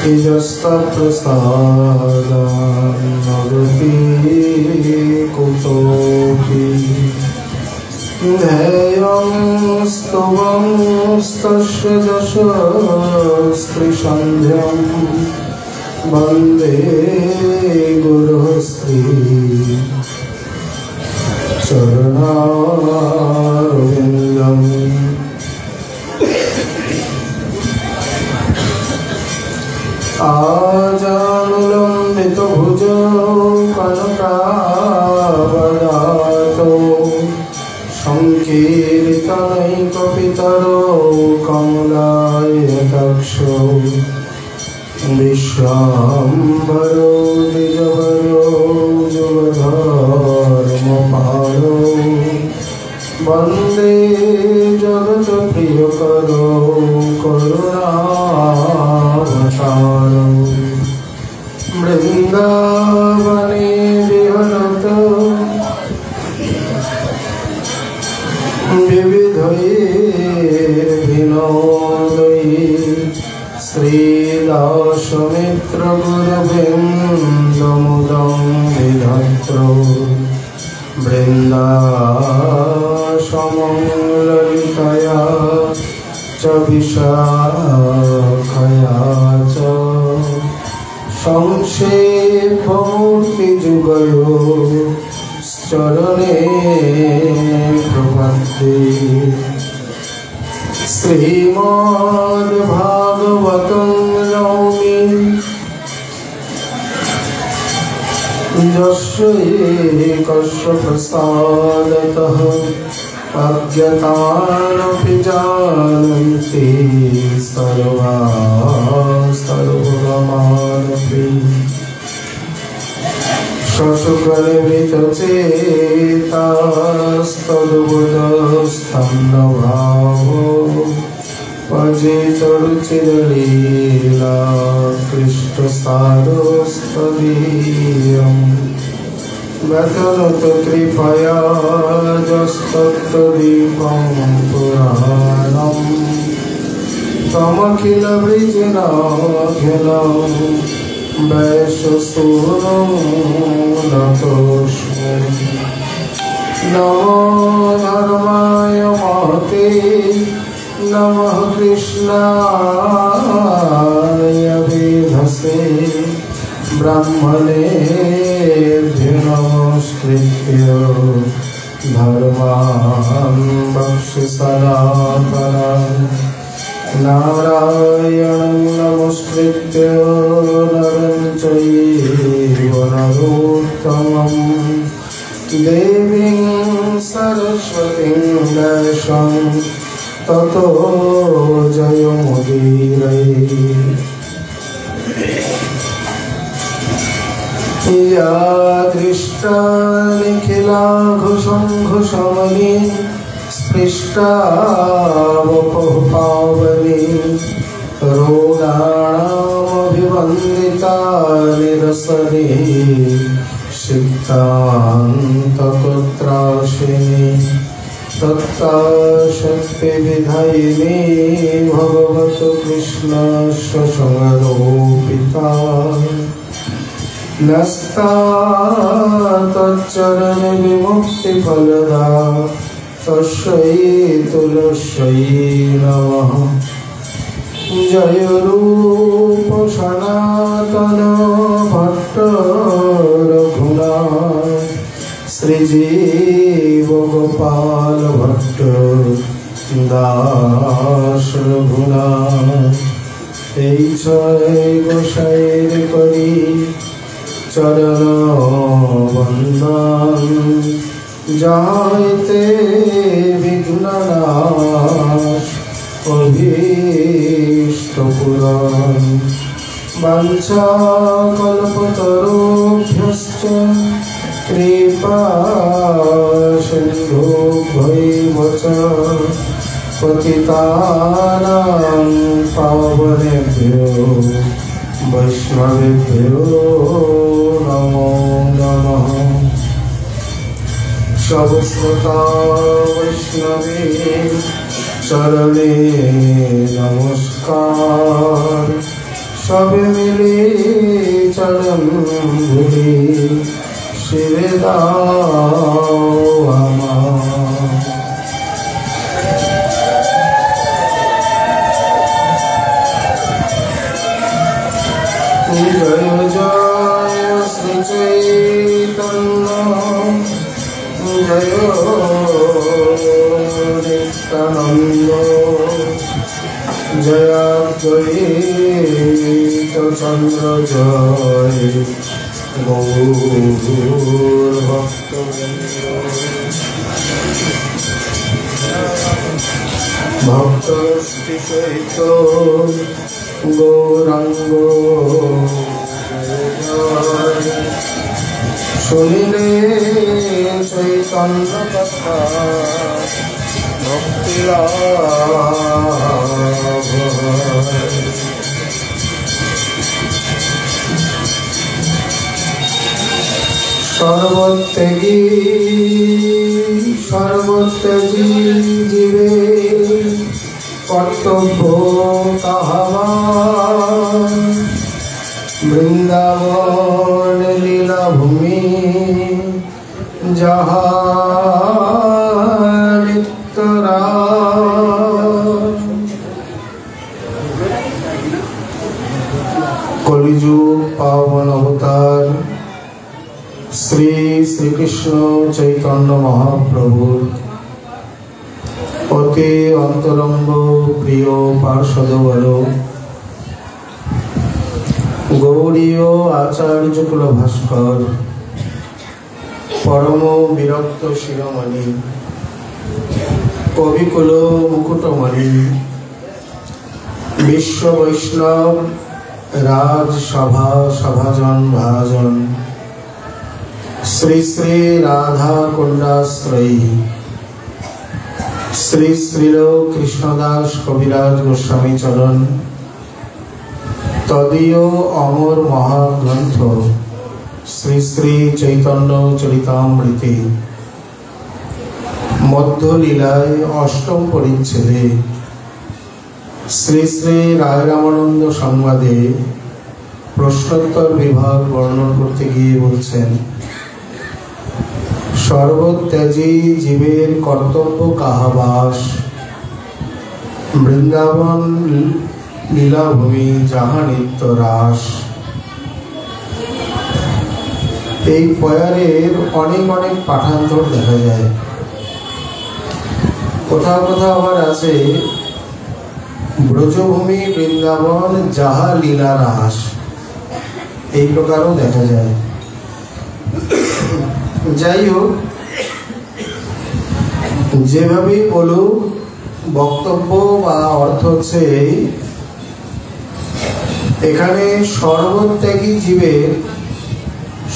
यस्तप्रसादान् नगति कुतोऽपि ध्येयं स्तवंस्तस्य यशस्त्रिसन्ध्यं वन्दे गुरुश्री चरणारविन्दम् आजानुलम्बितभुजौ कनकावदातो संकीर्तनैकपितरो कमलायताक्षौ विश्वाम्बरो द्विजवरो जुगधर्मपालो वन्दे जगत्प्रियकरो करुणावतारो वृन्दावने विहरतो विविधैर्विनोदैः श्रीदासमित्रगुरुवृन्दमुदं विधत्रो वृन्दाश्रमं ललितया च विशाखया च संक्षेपमूर्तिजुगयो चरणे प्रपद्ये श्रीमद्भागवतं नौमि यस्यैकस्य प्रसादतः अज्ञातानपि जानन्ति सर्वमानपि सशुकनिमितचेतास्तद्बुधस्थं न भावो अजितरुचिरलीला कृष्णसारोस्तदीयम् व्यतनुतकृपया यस्तत्तदीपं पुराणम् तमखिलवृजनाघ्नं वैश्वसूनं नतोऽस्मि नमो धर्माय महते नमः कृष्णाय वेधसे ब्राह्मणेभ्यो नमस्कृत्य धर्मान् वक्षसनातनं नारायणं नमस्कृत्य नरं चैव नरोत्तमं देवीं सरस्वतीं व्यासं ततो जयमुदीरये या दृष्टा निखिलाघुशङ्घुशमनी स्पृष्टा वपुः पावनी रोगाणामभिवन्दिता निरसने सिक्तान्तकुत्राशिनी तत्ताशक्तिविधायिनी भगवतु कृष्णस्य संरोपिता नस्ता तच्चरणे विमुक्तिफलदा तस्यै तुलस्यै नमः जय रूप सनातन भट्ट रघुनाथ श्रीजीव गोपाल भट्ट दास रघुनाथ এই ছয় গোসাইর করি চরণ বন্দন যাইতে বিঘ্ননাশ অভীষ্ট পুরাণ বাঞ্ছা কল্পতরুভ্যশ্চ কৃপা সিন্ধুভ্যৈব চ পতিতানাং পাবনেভ্यो वैष्णवेभ्यो नमो नमः। सर्वश्रोता वैष्णवे चरणे नमस्कार। সবে মিলে চরণ ধুলি শিরে দাও আমার। জয় জয় শ্রী চৈতন্য জয় নিত্যানন্দ জয়াদ্বৈত চন্দ্র জয় গৌর ভক্তবৃন্দ। ভক্ত শ্রী সহিত গৌরাঙ্গ শুনিলে চৈতন্য কথা ভক্তি লাভ। সর্বত্যাগী সর্বত্যাগী জীবে কর্তব্য কাহার। বৃন্দাবন লীলাভূমি যাহা কলিযুগ পাবন অবতার শ্রী শ্রীকৃষ্ণ চৈতন্য মহাপ্রভুর অতি অন্তরঙ্গ প্রিয় পার্শ্বদবল গৌড়ীয় আচার্য কুল ভাস্কর পরম বিরক্ত শিরোমণি কবিকুল মুকুটমণি বিশ্ব বৈষ্ণব রাজসভা সভাজন ভাজন শ্রী শ্রী রাধা কুণ্ডাশ্রয়ী শ্রী শ্রীল কৃষ্ণদাস কবিরাজ গোস্বামী চরণ তদীয় অমর মহাগ্রন্থ শ্রী শ্রী চৈতন্য চরিতামৃতে মধ্যলীলায় অষ্টম পরিচ্ছেদে শ্রী শ্রী রায় রামানন্দ সংবাদে প্রশ্নোত্তর বিভাগ বর্ণন করতে গিয়ে বলছেন, সর্বত্যাজী জীবের কর্তব্য কাহাবাস, বৃন্দাবন লীলাভূমি যাহা নিত্য রাস। এই পয়ারের অনেক অনেক পাঠান্তর দেখা যায়। কোথাও কোথাও আবার আছে ব্রজভূমি বৃন্দাবন যাহা লীলা রাস, এই প্রকারও দেখা যায়। যাই হোক, যেভাবেই বলুক, বক্তব্য বা অর্থ হচ্ছে এখানে সর্বত্যাগী জীবের,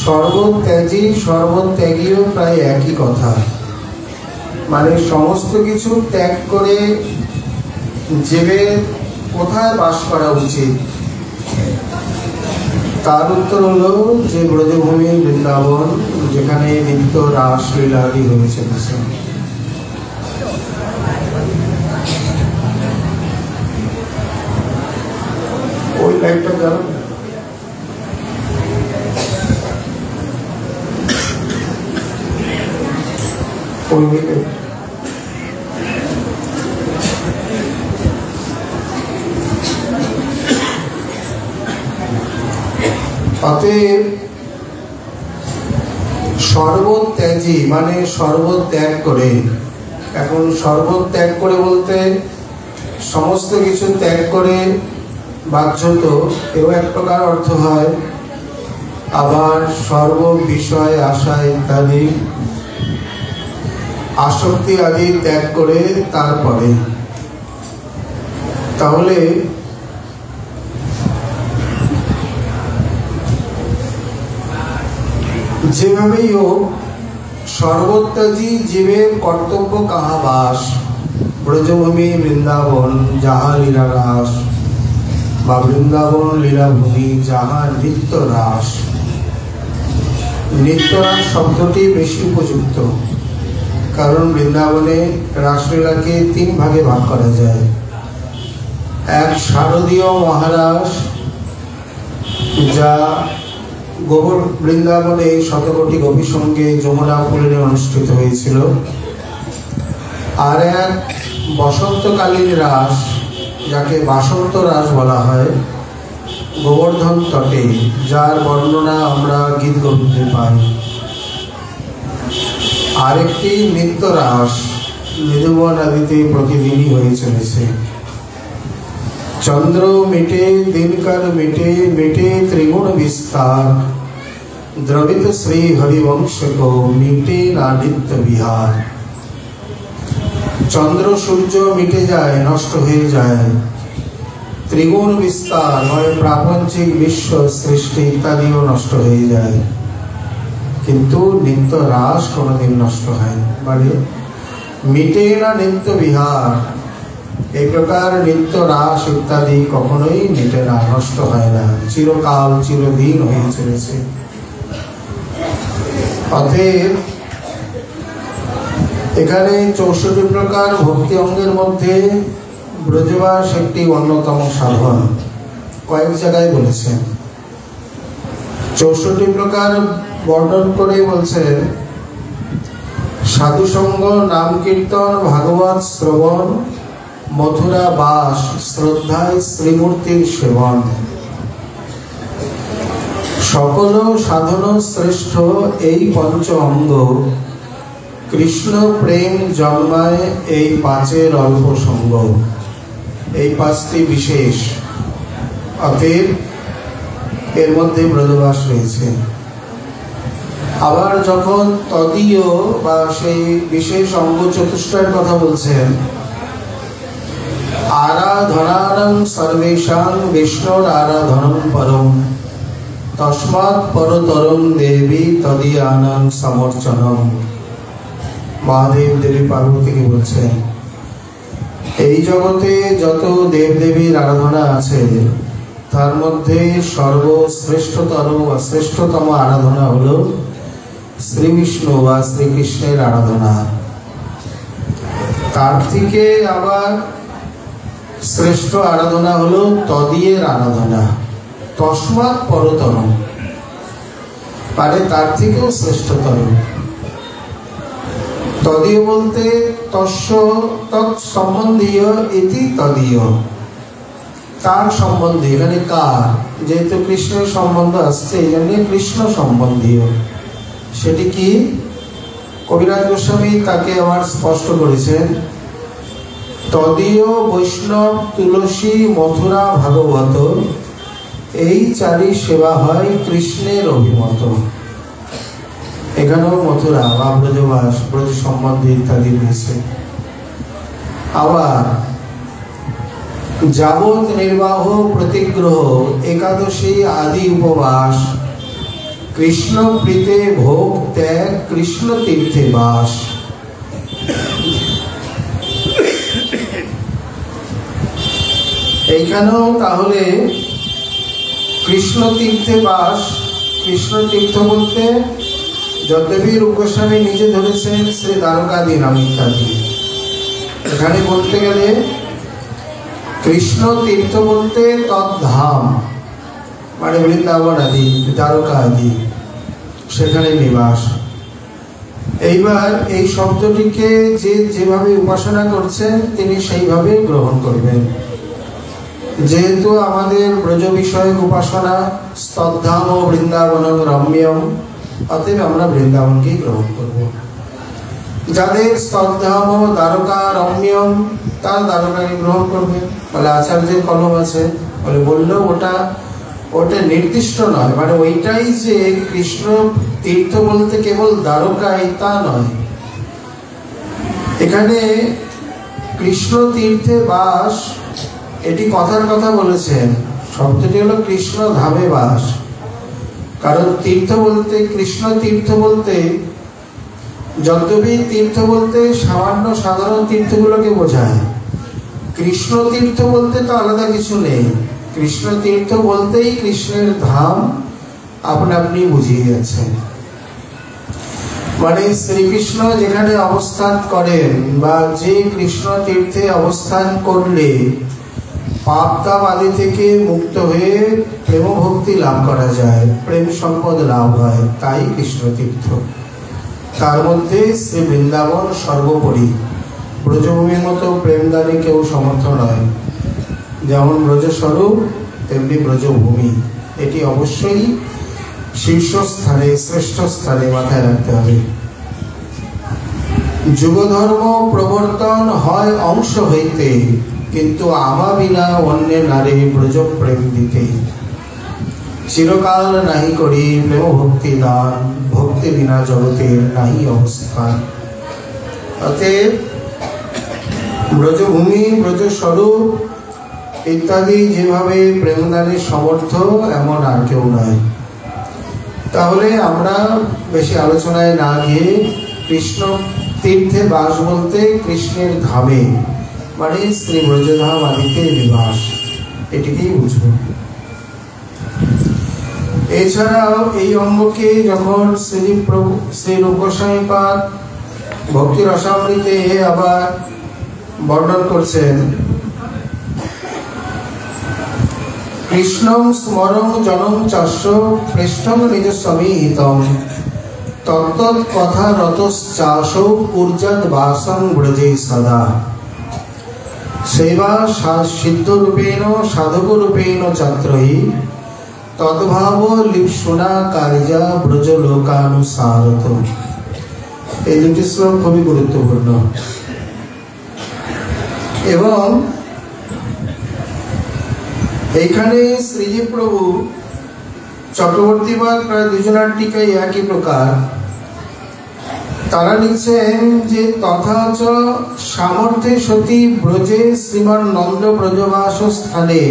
সর্বত্যাগী সর্বত্যাগীও প্রায় একই কথা। মানে সমস্ত কিছু ত্যাগ করে জীবের কোথায় বাস করা উচিত, তার উত্তর হলো যে ব্রজভূমি বৃন্দাবন, যেখানে নিত্য রাসলীলাদি হয়ে চলেছে। ওই লাইটটা জানো, ওই অতএব সর্বত্যাগী মানে সর্বত্যাগ করে। এখন সর্বত্যাগ করে বলতে সমস্ত কিছু ত্যাগ করে বাহ্যত এও এক প্রকার অর্থ হয়, আবার সর্ব বিষয় আশা ইত্যাদি আসক্তি আদি ত্যাগ করে তারপরে। তাহলে যেভাবেই হোক, সর্বত্যাগী জীবের কর্তব্য কাহাবাস, ব্রজভূমি বৃন্দাবন যাহা লীলা রাস, বা বৃন্দাবন লীলাভূমি যাহা নিত্য রাস। নিত্য রাস শব্দটি বেশি উপযুক্ত, কারণ বৃন্দাবনে রাসলীলাকে তিন ভাগে ভাগ করা যায়। এক শারদীয় মহারাস, যা গোবর বৃন্দাবনে শতকোটি গোপীর সঙ্গে যমুনা পুলিনে অনুষ্ঠিত হয়েছিল। আর এক বসন্তকালীন রাস, যাকে বাসন্ত রাস বলা হয়, গোবর্ধন তটে, যার বর্ণনা আমরা গীত গোবিন্দে পাই। আরেকটি নিত্য রাস মৃদুবন আদিতে প্রতিদিনই হয়ে চলেছে। চন্দ্র মিটে দিনকার মিটে মিটে ত্রিগুণ বিস্তার, দ্রবিত শ্রী হরিবংশ কো মিটে না নিত্য বিহার। চন্দ্র সূর্য মিটে যায়, নষ্ট হয়ে যায়, ত্রিগুণ বিস্তার হয়, প্রাপঞ্চিক বিশ্ব সৃষ্টি ইত্যাদিও নষ্ট হয়ে যায়, কিন্তু নিত্য রাস কোনোদিন নষ্ট হয় মানে মিটে না নিত্য বিহার। এই প্রকার নিত্য রাস ইত্যাদি কখনোই মিটে না, নষ্ট হয় না, চিরকাল চিরদিন হয়ে চলেছে। অতএব এখানে 64 প্রকার ভক্তি অঙ্গের মধ্যে ব্রজবাস একটি অন্যতম সাধন। কয়েক জায়গায় বলেছেন 64 প্রকার বর্ণন করে বলছেন, সাধুসঙ্গ, নাম কীর্তন, ভাগবত শ্রবণ, মথুরা বাস, শ্রদ্ধায় শ্রীমূর্তির সেবন। সকল সাধন শ্রেষ্ঠ এই পঞ্চ অঙ্গ, কৃষ্ণ প্রেম জন্মায় এই পাঁচের অল্প সঙ্গ। এই পাঁচটি বিশেষ, অতএব এর মধ্যে ব্রজবাস রয়েছে। আবার যখন তদীয় বা সেই বিশেষ অঙ্গ চতুষ্টয়ের কথা বলছেন, আরাধনারং সর্বেষাং বিষ্ণুর আরাধনং পরম, তস্মাৎ পরতরং দেবী তদীয়ানাং সমর্চনম। মহাদেব দেবী পার্বতীকে বলছেন, এই জগতে যত দেবদেবীর আরাধনা আছে তার মধ্যে সর্বশ্রেষ্ঠতর বা শ্রেষ্ঠতম আরাধনা হলো শ্রী বিষ্ণু বা শ্রীকৃষ্ণের আরাধনা। তার থেকে আবার শ্রেষ্ঠ আরাধনা হলো তদীয়ের আরাধনা, তস্মাৎ পরতরম, মানে তার থেকেও শ্রেষ্ঠতর। তদীয় বলতে তস্য তৎসম্বন্ধীয় ইতি তদীয়, তার সম্বন্ধে, এখানে কার, যেহেতু কৃষ্ণের সম্বন্ধ আসছে এই জন্য কৃষ্ণ সম্বন্ধীয়। সেটি কি? কবিরাজ গোস্বামী তাকে আবার স্পষ্ট করেছেন, তদীয় বৈষ্ণব তুলসী মথুরা ভাগবত, এই চারি সেবা হয় কৃষ্ণের অভিমত। এখানেও মথুরা বা ব্রজবাস, ব্রজ সম্বন্ধে ইত্যাদি রয়েছে। আবার যাবৎ নির্বাহ প্রতিগ্রহ একাদশী আদি উপবাস, কৃষ্ণ প্রীতে ভোগ ত্যাগ কৃষ্ণ তীর্থে বাস। এইখানেও তাহলে কৃষ্ণ তীর্থে বাস, কৃষ্ণ তীর্থ বলতে যদ্যপি রূপ গোস্বামী নিজে ধরেছেন শ্রী দ্বারকাদি নাম ইত্যাদি, এখানে বলতে গেলে কৃষ্ণ তীর্থ বলতে তদ্ধাম মানে বৃন্দাবন আদি, দ্বারকা আদি, সেখানে নিবাস। এইবার এই শব্দটিকে যে যেভাবে উপাসনা করছেন তিনি সেইভাবে গ্রহণ করবেন। যেহেতু আমাদের ব্রজ বিষয়ক উপাসনা স্তদ্ধাম ও বৃন্দাবন রম্যম, অতএব আমরা বৃন্দাবনকেই গ্রহণ করব। যাদের স্তদ্ধাম ও দ্বারকা রম্যম, তার দ্বারকাকে গ্রহণ করবে। বলে আচার্যের কলম আছে, বলে বললেও ওটা নির্দিষ্ট নয়, মানে ওইটাই যে কৃষ্ণ তীর্থ বলতে কেবল দ্বারকায় তা নয়। এখানে কৃষ্ণ তীর্থে বাস, এটি কথার কথা বলেছেন, শব্দটি হলো কৃষ্ণ ধামে বাস। কারণ তীর্থ বলতে, কৃষ্ণ তীর্থ বলতে, যদ্যপি তীর্থ বলতে সামান্য সাধারণ তীর্থগুলোকে বোঝায়, কৃষ্ণ তীর্থ বলতে তো আলাদা কিছু নেই। কৃষ্ণ তীর্থ বলতেই কৃষ্ণের ধাম আপনা আপনি বুঝিয়ে যাচ্ছেন। মানে শ্রীকৃষ্ণ যেখানে অবস্থান করেন বা যে কৃষ্ণ তীর্থে অবস্থান করলে পাপ তাপ আদি থেকে মুক্ত হয়ে প্রেমভক্তি ভক্তি লাভ করা যায়, প্রেম সম্পদ লাভ হয়, তাই কৃষ্ণতীর্থ। তার মধ্যে শ্রী বৃন্দাবন সর্বোপরি। ব্রজভূমির মতো প্রেমদানে কেউ সমর্থ নয়। যেমন ব্রজস্বরূপ তেমনি ব্রজভূমি, এটি অবশ্যই শীর্ষস্থানে, শ্রেষ্ঠ স্থানে মাথায় রাখতে হবে। যুগধর্ম প্রবর্তন হয় অংশ হইতে, কিন্তু আমা বিনা অন্যে নারে ব্রজ প্রেম দিতে। চিরকাল নাহি করি প্রেম ভক্তি দান, ভক্তি বিনা জগতের নাহি অবস্থান। অতএব ব্রজভূমি, ব্রজস্বরূপ ইত্যাদি যেভাবে প্রেমদানের সমর্থ, এমন আর কেউ নয়। তাহলে আমরা বেশি আলোচনায় না গিয়ে কৃষ্ণ তীর্থে বাস বলতে কৃষ্ণের ধামে, মানে শ্রী ব্রজধাম আদিতে নিবাস, এটিকেই বুঝব। এছাড়াও এই অঙ্গকে যখন শ্রী রূপ গোস্বামীপাদ ভক্তি রসামৃতে আবার বর্ণন করছেন, কৃষ্ণ স্মরং জনম চাস্য পৃষ্ঠং নিজ সমীহিতম, তত্তৎ কথা রতশ্চাসৌ ঊর্জাদ বাসং ব্রজে সদা। সেবা সিদ্ধরূপেণ সাধকরূপেণ চাত্রহি, তদ্ভাব লিপ্সুনা কার্যা ব্রজলোকানুসারত। এই দুটি শ্লোক খুবই গুরুত্বপূর্ণ। এবং এইখানে শ্রীজী প্রভু চক্রবর্তীবাদ প্রায় দুজনার টিকাই একই প্রকার। তারা লিখছেন যে তথাচ সামর্থ্যে সতী ব্রজে শ্রীমান নন্দ ব্রজবাস স্থানে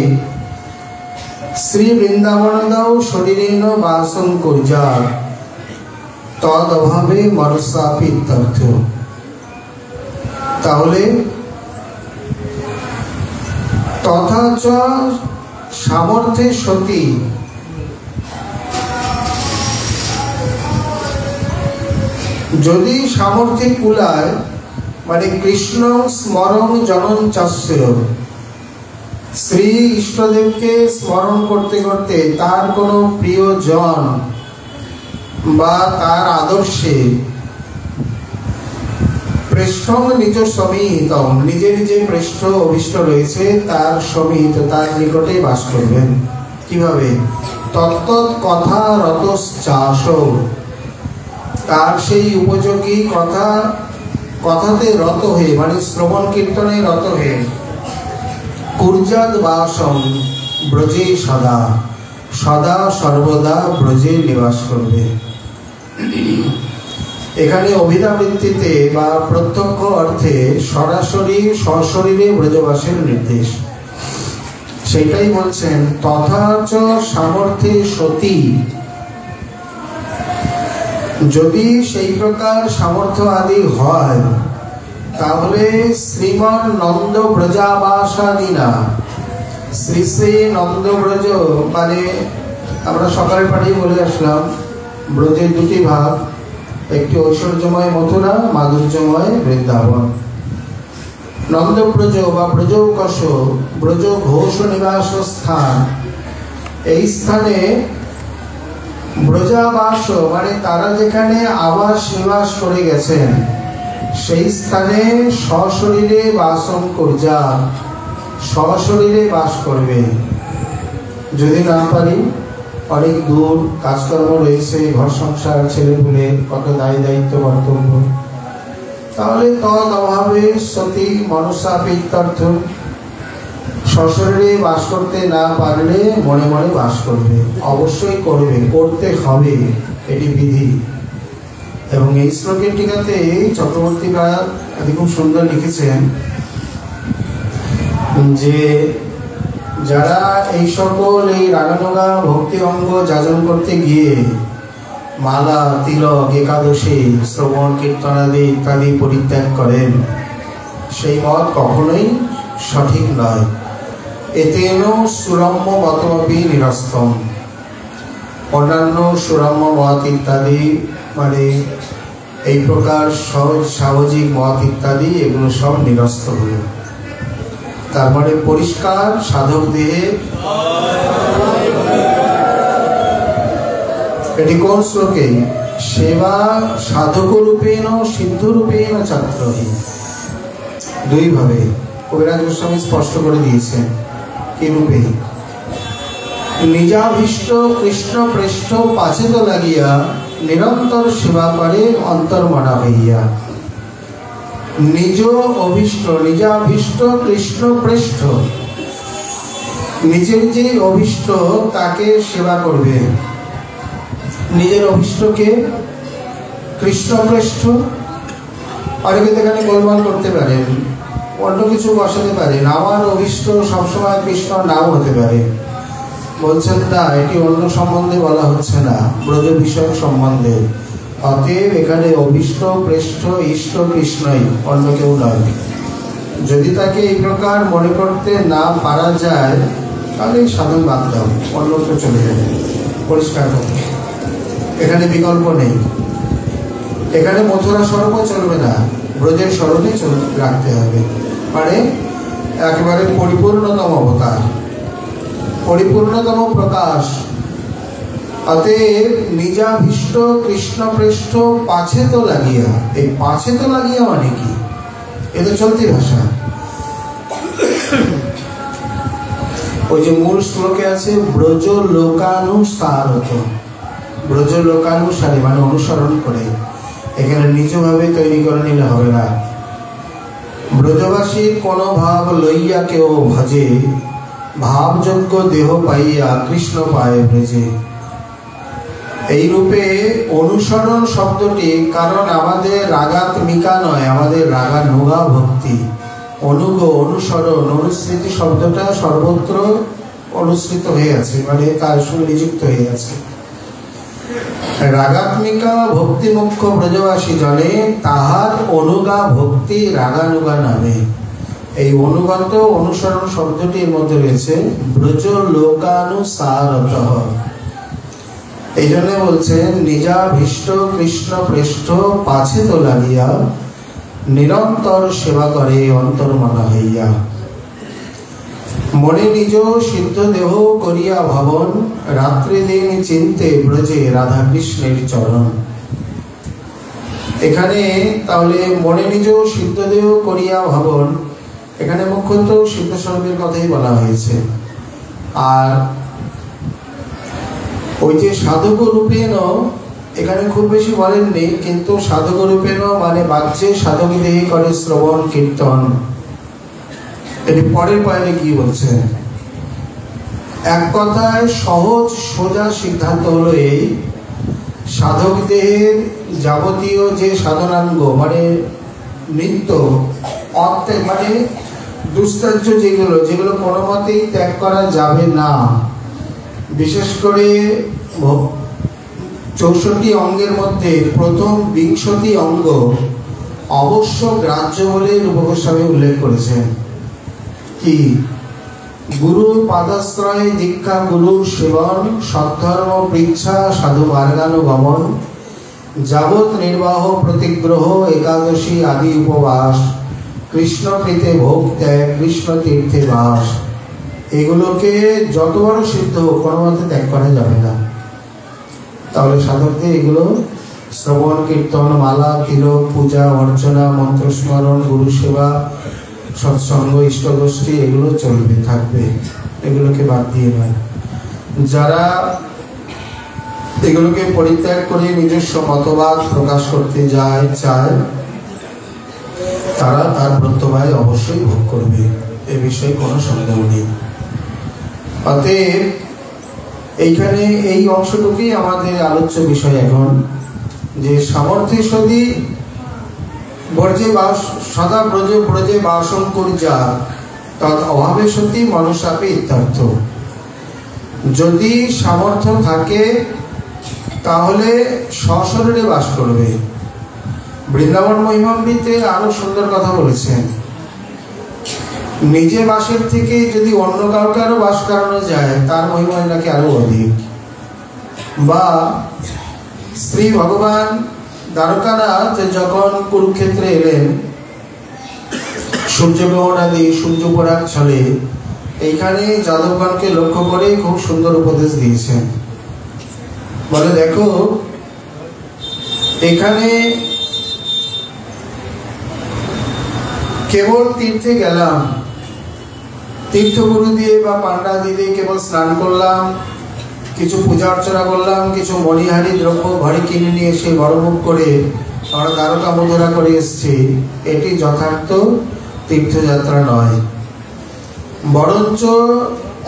শ্রী বৃন্দাবনদাও শরীরেণ বাসং কুর্যা, তদ অভাবে মনসাপি তথ্য। তাহলে তথাচ সামর্থ্যে সতী, যদি সামর্থ্যে কুলায়, মানে কৃষ্ণ স্মরণ জনন চাস্য, শ্রী ইষ্টদেবকে স্মরণ করতে করতে তার কোনো প্রিয় জন বা তার আদর্শে পৃষ্ঠং নিজ সমীহিতম, নিজের যে পৃষ্ঠ অভিষ্ট রয়েছে তার সমীহিত, তার নিকটে বাস করবেন। কিভাবে? তত্তৎ কথা রতশ্চাসৌ, তার সেই উপযোগী কথাতে রত হয়ে, মানে শ্রবণ কীর্তনে রত হয়ে, কুর্যাদ বাসং ব্রজে সদা, সদা সর্বদা ব্রজে নিবাস করবে। এখানে অভিধাবৃত্তিতে বা প্রত্যক্ষ অর্থে সরাসরি সশরীরে ব্রজবাসের নির্দেশ। সেটাই বলছেন তথাচ সামর্থ্যে সতী, যদি সেই প্রকার সামর্থ্য আদি হয়, তাহলে শ্রীমান নন্দ ব্রজাবাসাদিনা, শ্রী শ্রী নন্দ ব্রজ, মানে আমরা সকালে পাঠিয়ে বলে আসলাম ব্রজের দুটি ভাগ, একটি ঐশ্বর্যময় মথুরা, মাধুর্যময় বৃন্দাবন। নন্দব্রজ বা ব্রজৌকশ, ব্রজ ঘোষ নিবাস স্থান, এই স্থানে ব্রজাবাস, মানে তারা যেখানে আবাস নিবাস করে গেছেন, সেই স্থানে সশরীরে বাসন করজা, সশরীরে বাস করবে। যদি না পারি, অনেক দূর কাজকর্ম রয়েছে, ঘর সংসার, ছেলেপুলে, কত দায়ী দায়িত্ব কর্তব্য, তাহলে তদ অভাবে সতী মনসাপিত্যর্থ, সশরীরে বাস করতে না পারলে মনে মনে বাস করবে। অবশ্যই করবে, করতে হবে, এটি বিধি। এবং এই শ্লোকের টিকাতে চক্রবর্তীরা খুব সুন্দর লিখেছেন যে যারা এই সকল এই রাগানুগা ভক্তি অঙ্গ যাজন করতে গিয়ে মালা, তিলক, একাদশী, শ্রবণ কীর্তনাদি ইত্যাদি পরিত্যাগ করেন, সেই মত কখনোই সঠিক নয়। এতেন সুরম্য মতমপি নিরস্তম, অন্যান্য সুরম্য মত ইত্যাদি, মানে এই প্রকার সহজ সামাজিক মত ইত্যাদি, এগুলো সব নিরস্ত হল। তার মানে পরিষ্কার সাধক দেহে এটি কোন শ্লোকে? সেবা সাধক রূপেণ সিদ্ধ রূপেণ ছাত্রহী। দুই ভাবে কবিরাজ গোস্বামী স্পষ্ট করে দিয়েছেন কি রূপে? নিজাভীষ্ট কৃষ্ণ পৃষ্ঠ পাছে তো লাগিয়া নিরন্তর সেবা করে অন্তর্মনা হইয়া। নিজ অভীষ্ট নিজাভীষ্ট কৃষ্ণ পৃষ্ঠ, নিজের যে অভীষ্ট তাকে সেবা করবে। নিজের অভীষ্টকে কৃষ্ণ পৃষ্ঠ। অনেকে এখানে গোলমাল করতে পারেন, অন্য কিছু বসাতে পারেন। আমার অভীষ্ট সবসময় কৃষ্ণ নাও হতে পারে। বলছেন না, এটি অন্য সম্বন্ধে বলা হচ্ছে না, ব্রজ বিষয়ক সম্বন্ধে। অতএব এখানে অভীষ্ট পৃষ্ঠ ইষ্ট কৃষ্ণই, অন্য কেউ নয়। যদি তাকে এই প্রকার মনে করতে না পারা যায় তাহলে সাধন বাদ দাও, অন্যত্র চলে যাবে। পরিষ্কার কথা, এখানে বিকল্প নেই। এখানে মথুরা স্বরূপও চলবে না, ব্রজের স্মরণে রাখতে হবে। মানে একেবারে পরিপূর্ণতম অবতার, পরিপূর্ণতম প্রকাশ। অতএব নিজাভীষ্ট কৃষ্ণ পৃষ্ঠ পাছে তো লাগিয়া। এই পাছে তো লাগিয়া মানে কি? এ তো চলতি ভাষা। ওই যে মূল শ্লোকে আছে ব্রজ লোকানুসারত, ব্রজ লোকানুসারে মানে অনুসরণ করে। এখানে নিজভাবে তৈরি করে নিলে হবে না। ব্রজবাসী কোন ভাব লইয়া কেউ ভজে, ভাবযোগ্য দেহ পাইয়া কৃষ্ণ পায় ব্রজে। এই রূপে অনুসরণ শব্দটি, কারণ আমাদের রাগাত্মিকা নয়, আমাদের রাগানুগা ভক্তি। অনুগ অনুসরণ অনুসৃতি শব্দটা সর্বত্র অনুসৃত হয়ে আছে, মানে তার সঙ্গে নিযুক্ত হয়ে আছে। রাগাত্মিকা ভক্তি মুখ্য ব্রজবাসী জনে, তাহার অনুগা ভক্তি রাগানুগা নামে। এই অনুগত অনুসরণ শব্দটির মধ্যে রয়েছে ব্রজ লোকানুসারত। এই জন্য বলছেন নিজাভীষ্ট কৃষ্ণ পৃষ্ঠ পাছে তো লাগিয়া নিরন্তর সেবা করে অন্তর্মনা হইয়া। মনে নিজ সিদ্ধ দেহ করিয়া ভাবন, রাত্রি দিন চিন্তে ব্রজে রাধা কৃষ্ণের চরণ। এখানে তাহলে মনে নিজ সিদ্ধ দেহ করিয়া ভাবন, এখানে মুখ্যত সিদ্ধ স্বরূপের কথাই বলা হয়েছে। আর ওই যে সাধক রূপেণ, এখানে খুব বেশি বলেননি, কিন্তু সাধক রূপেণ মানে বাহ্যে সাধক দেহে করে শ্রবণ কীর্তন। এটি পরের পয়েন্টে কি বলছে? এক কথায় সহজ সোজা সিদ্ধান্ত হলো এই, সাধক দেহের যাবতীয় যে সাধনাঙ্গ মানে নিত্য মানে দুস্তার্য যেগুলো, যেগুলো কোনো মতেই ত্যাগ করা যাবে না, বিশেষ করে 64 অঙ্গের মধ্যে প্রথম 20টি অঙ্গ অবশ্য গ্রাহ্য বলে রূপ গোস্বামী উল্লেখ করেছেন। কি? গুরুর পাদাশ্রয় দীক্ষা, গুরুর সেবন, সদ্ধর্ম পৃচ্ছা, সাধু মার্গানুগমন, যাবৎ নির্বাহ প্রতিগ্রহ, একাদশী আদি উপবাস, কৃষ্ণ প্রীতে ভোগ ত্যাগ, কৃষ্ণ তীর্থে বাস। এগুলোকে যত বড় সিদ্ধ কোনো মতে ত্যাগ করা যাবে না। তাহলে সাধকদের এগুলো শ্রবণ কীর্তন, মালা তিলক, পূজা অর্চনা, মন্ত্রস্মরণ, গুরু সেবা, সৎসঙ্গ, ইষ্টগোষ্ঠী এগুলো চলবে, থাকবে। এগুলোকে বাদ দিয়ে নয়। যারা এগুলোকে পরিত্যাগ করে নিজস্ব মতবাদ প্রকাশ করতে চায় তারা তার ব্রতভাই অবশ্যই ভোগ করবে, এ বিষয়ে কোনো সন্দেহ নেই। অতএব এইখানে এই অংশটুকুই আমাদের আলোচ্য বিষয় এখন, যে সামর্থ্যে সদি ব্রজে বাস সদা ব্রজে বাসন করিয়া তদ অভাবে সতী মনসাপে ইত্যার্থ। যদি সামর্থ্য থাকে তাহলে সশরীরে বাস করবে। বৃন্দাবন মহিমামৃতে আরো সুন্দর কথা বলেছেন, নিজে বাসের থেকে যদি অন্য কাউকে আরো বাস করানো যায় তার মহিমা নাকি আরো অধিক। বা শ্রী ভগবান দ্বারকানাথ যখন কুরুক্ষেত্রে এলেন, সূর্যগ্রহণ আদি সূর্যপরাগ ছলে, এইখানে যাদবগণকে লক্ষ্য করে খুব সুন্দর উপদেশ দিয়েছেন। বলে দেখো এখানে কেবল তীর্থে গেলাম, তীর্থগুরু দিয়ে বা পান্ডা দিয়ে কেবল স্নান করলাম, কিছু পূজা অর্চনা করলাম, কিছু মণিহারি দ্রব্য ঘরে কিনে নিয়ে এসে বড়মুখ করে আমরা দ্বারকা মথুরা করে এসেছি, এটি যথার্থ তীর্থযাত্রা নয়। বরঞ্চ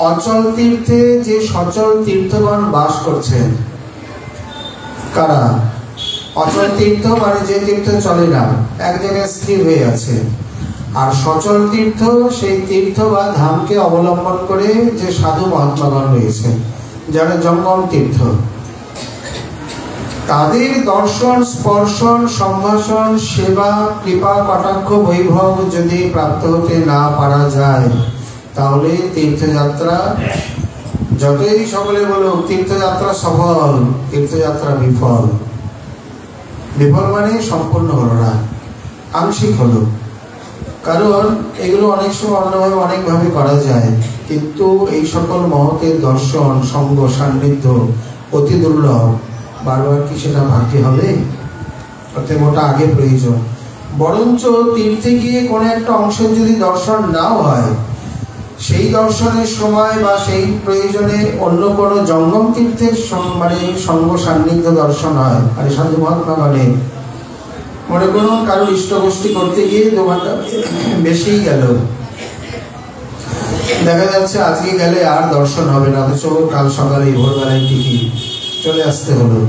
অচল তীর্থে যে সচল তীর্থগণ বাস করছেন, কারা? অচল তীর্থ মানে যে তীর্থ চলে না, এক জায়গায় স্থির হয়ে আছে। আর সচল তীর্থ সেই তীর্থ বা ধামকে অবলম্বন করে যে সাধু মহাত্মাগণ রয়েছে, যারা জঙ্গম তীর্থ, তাদের দর্শন, স্পর্শন, সম্ভাষণ, সেবা, কৃপা, কটাক্ষ, বৈভব যদি প্রাপ্ত হতে না পারা যায়, তাহলে তীর্থযাত্রা যতই সকলে বলুক তীর্থযাত্রা সফল, তীর্থযাত্রা বিফল। বিফল মানে সম্পূর্ণ হলো না, আংশিক হলো। কারণ এগুলো অনেক সময় অন্যভাবে অনেকভাবে করা যায়, কিন্তু এই সকল মহতের দর্শন, সঙ্গ, সান্নিধ্য অতি দুর্লভ। বারবার কি সেটা ভাবতে হবে? অতএব ওটা আগে প্রয়োজন। বরঞ্চ তীর্থে গিয়ে কোনো একটা অংশের যদি দর্শন নাও হয়, সেই দর্শনের সময় বা সেই প্রয়োজনে অন্য কোনো জঙ্গম তীর্থের মানে সঙ্গ সান্নিধ্য দর্শন হয়। আর সাধু মহাত্মা মানে মনে করুন কারোর ইষ্টগোষ্ঠী করতে গিয়ে 2 ঘন্টা বেশিই গেল, দেখা যাচ্ছে আজকে গেলে আর দর্শন হবে না, অথচ কাল সকালে ভোরবেলায় ঠিকই চলে আসতে হলো।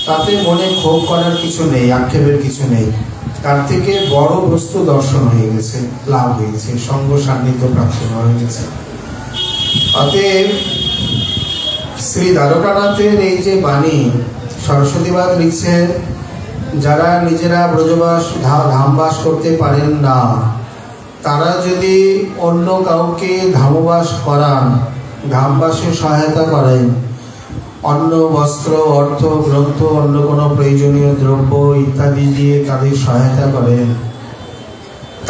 তাতে মনে ক্ষোভ করার কিছু নেই, আক্ষেপের কিছু নেই। তার থেকে বড় বস্তু দর্শন হয়ে গেছে, লাভ হয়েছে, সঙ্গ সান্নিধ্য প্রাপ্ত হয়ে গেছে। অতএব শ্রী দ্বারকানাথের এই যে বাণী, সরস্বতীবাদ লিখছে, যারা নিজেরা ব্রজবাস ধামবাস করতে পারেন না, তারা যদি অন্য কাউকে ধামবাস করান, ধামবাসে সহায়তা করেন, অন্ন, বস্ত্র, অর্থ, গ্রন্থ, অন্য কোনো প্রয়োজনীয় দ্রব্য ইত্যাদি দিয়ে তাদের সহায়তা করেন,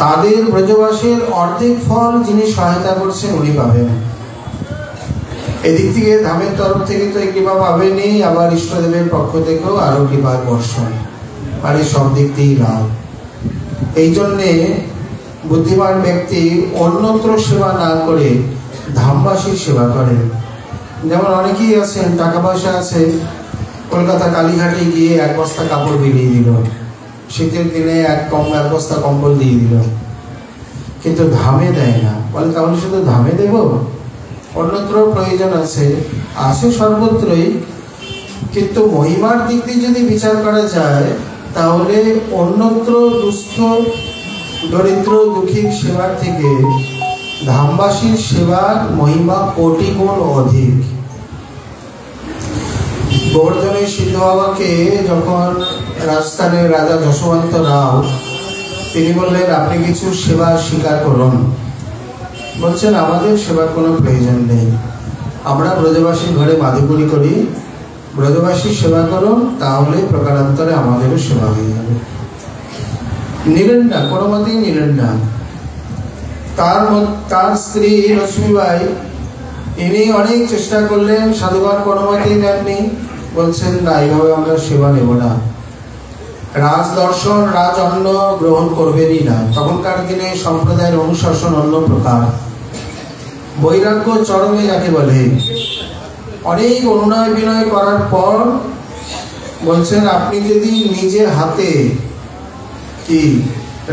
তাদের ব্রজবাসের অর্ধেক ফল যিনি সহায়তা করছেন উনি পাবেন। এদিক থেকে ধামের তরফ থেকে তো কৃপা পাবেনই, আবার ইষ্টদেবের পক্ষ থেকেও আরো কৃপার বর্ষণ, মানে সব দিক দিয়েই লাভ। এই জন্যে বুদ্ধিমান ব্যক্তি অন্যত্র সেবা না করে ধামবাসীর সেবা করেন। যেমন অনেকেই আছেন, টাকা পয়সা আছে, কলকাতা কালীঘাটে গিয়ে 1 বস্তা কাপড় বিলিয়ে দিল, শীতের দিনে এক বস্তা কম্বল দিয়ে দিল, কিন্তু ধামে দেয় না। বলে তাহলে শুধু ধামে দেব? অন্যত্র প্রয়োজন আছে, আছে সর্বত্রই, কিন্তু মহিমার দিক দিয়ে যদি বিচার করা যায়, তাহলে অন্যত্র দুস্থ, দরিদ্র, দুঃখীর সেবার থেকে ধামবাসীর সেবার মহিমা কোটি গুণ অধিক। গোবর্ধনের সিদ্ধ বাবাকে যখন রাজস্থানের রাজা যশবন্ত রাও তিনি বললেন, আপনি কিছু সেবা স্বীকার করুন। বলছেন, আমাদের সেবার কোনো প্রয়োজন নেই, আমরা ব্রজবাসীর ঘরে মাদুকুরি করি, ব্রজবাসীর সেবা করুন, তাহলে প্রকারান্তরে আমাদেরও সেবা হয়ে যাবে। নিলেন না, কোনো মতেই নিলেন না। তার স্ত্রী লক্ষ্মীবাই, ইনি অনেক চেষ্টা করলেন, সাধুগণ কোনো মতেই নেননি। বলছেন, না, এইভাবে আমরা সেবা নেব না, রাজ দর্শন, রাজ অন্ন গ্রহণ করবেনই না। তখনকার দিনে সম্প্রদায়ের অনুশাসন অন্য প্রকার, বৈরাগ্য চরমে যাকে বলে। অনেক অনুনয় বিনয় করার পর বলছেন, আপনি যদি নিজে হাতে, কি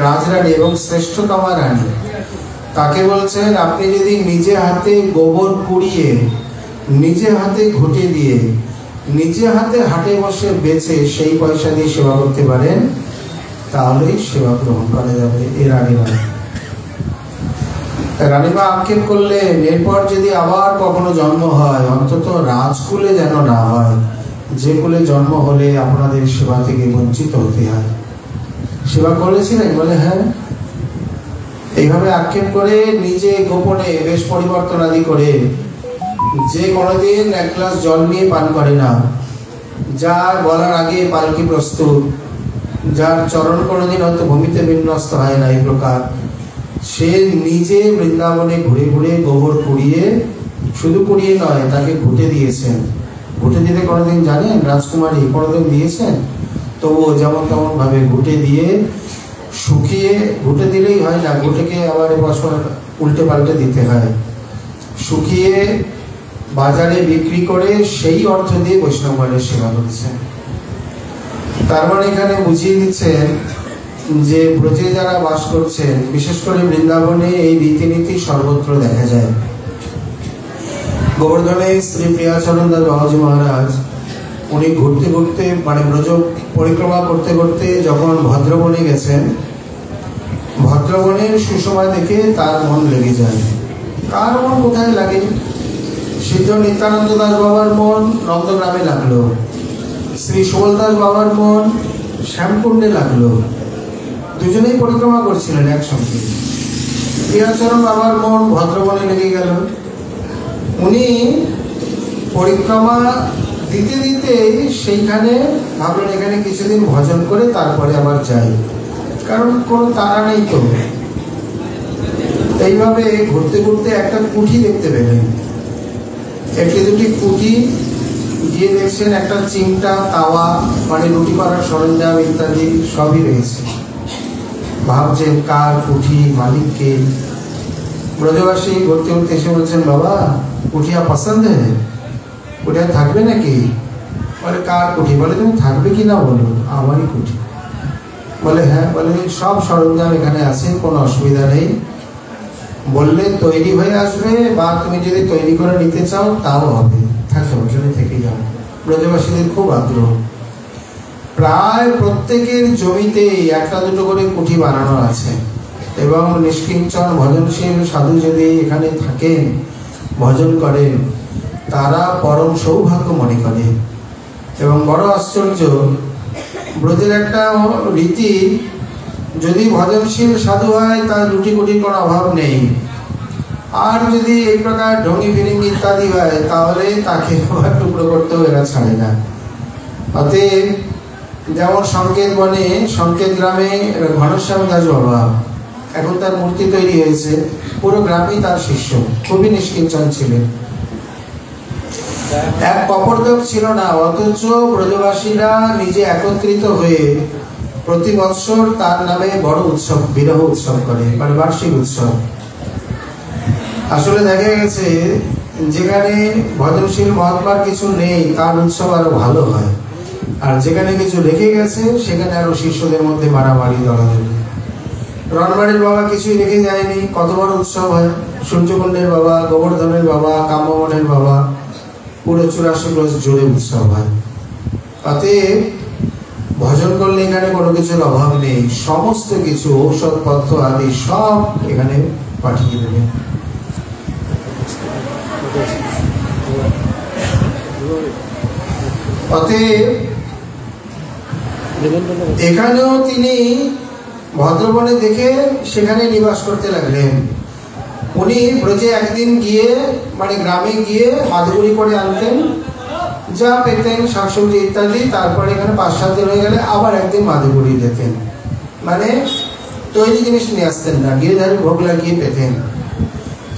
রাজরানী এবং শ্রেষ্ঠতমা রানী, তাকে বলছেন আপনি যদি নিজে হাতে গোবর কুড়িয়ে, নিজে হাতে ঘুটে দিয়ে, নিজে হাতে হাটে বসে বেচে সেই পয়সা দিয়ে সেবা করতে পারেন, তাহলেই সেবা গ্রহণ করা যাবে, এর আগে না। রানীমা আক্ষেপ করলেন, এরপর যদি আবার কখনো জন্ম হয়, অন্তত রাজকুলে যেন না হয়, যে কুলে জন্ম হলে আপনাদের সেবা থেকে বঞ্চিত হতে হয়। সেবা করেছিলেন? বলে হ্যাঁ। এইভাবে আক্ষেপ করে নিজে গোপনে বেশ পরিবর্তন আদি করে, যে কোনোদিন 1 গ্লাস জল নিয়ে পান করে না, যার বলার আগে পালকি প্রস্তুত, যার চরণ কোনোদিন হয়তো ভূমিতে বিন্যস্ত হয় না, এই প্রকার সে নিজে বৃন্দাবনে ঘুরে ঘুরে গোবর কুড়িয়ে, শুধু কুড়িয়ে নয়, তাকে ঘুটে দিয়েছেন, ঘুটে দিতে কোনোদিন জানেন? রাজকুমারী কোনোদিন দিয়েছেন? তবুও যেমন তেমন ভাবে ঘুটে দিয়ে শুকিয়ে, ঘুটে দিলেই হয় না, ঘুটেকে আবার বছর উল্টে পাল্টে দিতে হয়, শুকিয়ে বাজারে বিক্রি করে সেই অর্থ দিয়ে বৈষ্ণবগণের সেবা করেছেন। তার মানে এখানে বুঝিয়ে দিচ্ছেন যে ব্রজে যারা বাস করছেন, বিশেষ করে বৃন্দাবনে এই রীতিনীতি সর্বত্র দেখা যায়। গোবর্ধনে শ্রী প্রিয়াচরণ দাস বাবাজি মহারাজ উনি ঘুরতে ঘুরতে মানে ব্রজ পরিক্রমা করতে করতে যখন ভদ্রবনে গেছেন, ভদ্রবনের সুসময় দেখে তার মন লেগে যায়। কার মন কোথায় লাগে? সিদ্ধ নিত্যানন্দ দাস বাবার মন নন্দগ্রামে লাগলো, শ্রী সুবল দাস বাবার মন শ্যামকুণ্ডে লাগলো, দুজনেই পরিক্রমা করছিলেন একসঙ্গে। প্রিয়াচরণ বাবার মন ভদ্রবনে লেগে গেল। উনি পরিক্রমা দিতে দিতে সেইখানে ভাবলেন এখানে কিছুদিন ভজন করে তারপরে আবার যাই, কারণ কোনো তাড়া নেই তো। এইভাবে ঘুরতে ঘুরতে একটা কুঠি দেখতে পেলেন, একটি দুটি কুঠি গিয়ে দেখছেন একটা চিমটা, তাওয়া মানে রুটি করার সরঞ্জাম ইত্যাদি সবই রয়েছে। ভাবছেন কার কুঠি, মালিককে। ব্রজবাসী ঘুরতে ঘুরতে এসে বলছেন, বাবা কুঠিয়া পছন্দ হয়, কুঠিয়া থাকবে নাকি? বলে কার কুঠি? বলে তুমি থাকবে কি না বলো। আমারই কুঠি। বলে হ্যাঁ। বলে সব সরঞ্জাম এখানে আছে, কোনো অসুবিধা নেই, বললে তৈরি হয়ে আসবে, বা তুমি যদি তৈরি করে নিতে চাও তাও হবে, থাকো ওখানে থেকে যাও। ব্রজবাসীদের খুব আগ্রহ, প্রায় প্রত্যেকের জমিতে একটা দুটো করে কুঠি বানানো আছে, এবং নিষ্কিঞ্চন ভজনশীল সাধু যদি এখানে থাকেন, ভজন করেন, তারা পরম সৌভাগ্য মনে করে। এবং বড় আশ্চর্য, ব্রজের একটা রীতি, যদি ভজনশীল সাধু হয় তার রুটি কুটির কোনো অভাব নেই, আর যদি এই প্রকার ঢঙ্গি ফিরিঙ্গি ইত্যাদি হয় তাহলে তাকে টুকরো করতেও এরা ছাড়ে না। অতএব যেমন সংকেত বনে, সংকেত গ্রামে ঘনশ্যাম দাস বাবা, এখন তার মূর্তি তৈরি হয়েছে, পুরো গ্রামেই তার শিষ্য, খুবই নিষ্কিঞ্চন ছিলেন, এক কপর্দক ছিল না, অথচ ব্রজবাসীরা নিজে একত্রিত হয়ে প্রতি বৎসর তার নামে বড় উৎসব, বিরহ উৎসব করে, মানে বার্ষিক উৎসব। আসলে দেখা গেছে যেখানে ভজনশীল মহাত্মার কিছু নেই তার উৎসব আরো ভালো হয়, আর যেখানে কিছু রেখে গেছে সেখানে আরো শিষ্যদের মধ্যে মারামারি দলাদলি। রণবাড়ির বাবা কিছুই রেখে যায়নি, কত বড় উৎসব হয়। সূর্যকুণ্ডের বাবা, গোবর্ধনের বাবা, কাম্যমনের বাবা, পুরো 84 ক্রোশ জুড়ে উৎসব হয়। অতএব ভজন করলে এখানে কোনো কিছুর অভাব নেই, সমস্ত কিছু ঔষধপত্র আদি সব এখানে পাঠিয়ে দেবে। অতএব এখানেও তিনি ভদ্রবনে দেখে সেখানে নিবাস করতে লাগলেন। উনি ব্রজে একদিন গিয়ে, মানে গ্রামে গিয়ে মাদুগুড়ি করে আনতেন, যা পেতেন শাকসবজি ইত্যাদি, তারপরে এখানে 5-7 দিন হয়ে গেলে আবার একদিন মাদুগুড়ি যেতেন, মানে তৈরি জিনিস নিয়ে আসতেন না, গিরিধারে ভোগ লাগিয়ে পেতেন।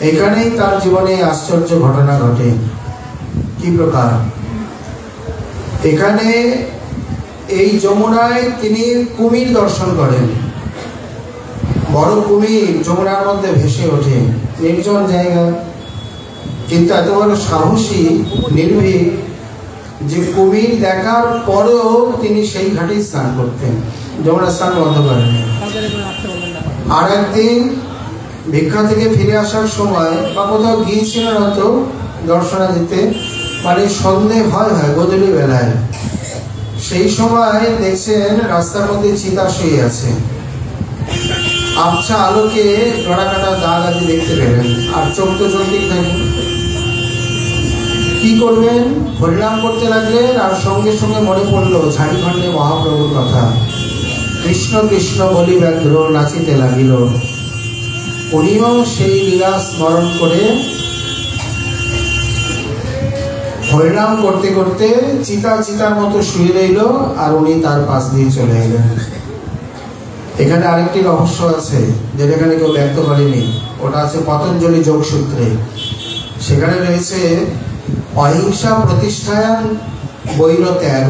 এখানেই তার জীবনে আশ্চর্য ঘটনা ঘটে। কি প্রকার? এখানে এই যমুনায় তিনি কুমির দর্শন করেন, বড় কুমির যমুনার মধ্যে ভেসে ওঠে, নির্জন জায়গা, কিন্তু এত বড় সাহসী, নির্ভীক যে কুমির দেখার পরেও তিনি সেই ঘাটে স্নান করতেন, যমুনা স্নান বন্ধ করেন। আর একদিন ভিক্ষা থেকে ফিরে আসার সময়, বা কোথাও গিয়েছিলেন হয়তো দর্শনা দিতে, মানে সন্ধে হয় গোধূলি বেলায়, সেই সময় দেখছেন রাস্তার মধ্যে চিতা শুয়ে আছে, আবছা আলোকে জোড়া কাটা দাগ আদি দেখতে পেলেন, আর চোখ তো চলতেই থাকে। কি করবেন? হরিনাম করতে লাগলেন, আর সঙ্গে সঙ্গে মনে পড়লো ঝাড়খণ্ডে মহাপ্রভুর কথা, কৃষ্ণ কৃষ্ণ বলি ব্যাঘ্র নাচিতে লাগিল। উনিও সেই লীলা স্মরণ করে হরিনাম করতে করতে চিতার মতো শুয়ে রইল, আর উনি তার পাশ দিয়ে চলে এলেন। এখানে আরেকটি রহস্য আছে যেটা এখানে কেউ ব্যক্ত করেনি, ওটা আছে পতঞ্জলি যোগসূত্রে। সেখানে রয়েছে অহিংসা প্রতিষ্ঠায়াং বৈর ত্যাগ।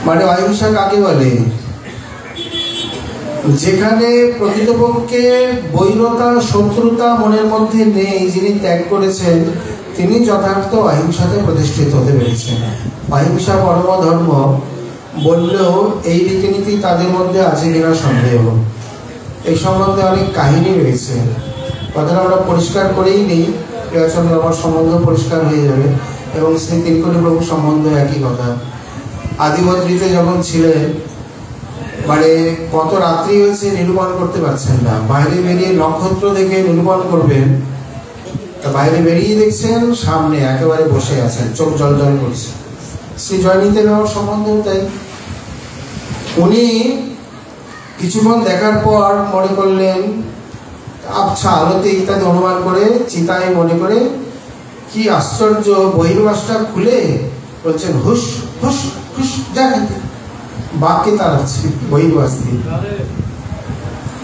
মানে অহিংসা কাকে বলে? যেখানে প্রকৃতপক্ষে বৈরতা শত্রুতা মনের মধ্যে নেই, যিনি ত্যাগ করেছেন তিনি যথার্থ অহিংসাতে প্রতিষ্ঠিত হতে পেরেছেন। অহিংসা পরম ধর্ম বললেও এই রীতিনীতি তাদের মধ্যে আছে কিনা সন্দেহ। এই সম্বন্ধে অনেক কাহিনী রয়েছে, কথাটা আমরা পরিষ্কার করেই নিই, প্রিয়চন্দ্র আমার সম্বন্ধ পরিষ্কার হয়ে যাবে। এবং শ্রী তিলকনি প্রভু সম্বন্ধ একই কথা। আদিবদ্রীতে যখন ছিলেন, মানে কত রাত্রি হয়েছে নিরূপণ করতে পারছেন না, বাইরে বেরিয়ে নক্ষত্র দেখে নিরূপণ করবেন, তা বাইরে বেরিয়ে দেখছেন সামনে একেবারে বসে আছেন, চোখ জল জল করছে। শ্রী জয়নীতের আমার সম্বন্ধ তাই। উনি কিছুক্ষণ দেখার পর মনে করলেন, আচ্ছা আলোতে ইত্যাদি অনুমান করে চিতায় মনে করে কি আশ্চর্য, বহির্বাসটা খুলে বলছেন হুস হুস হুস, দেখেন বাক্যে তাড়াচ্ছে বহির্বাস দিয়ে।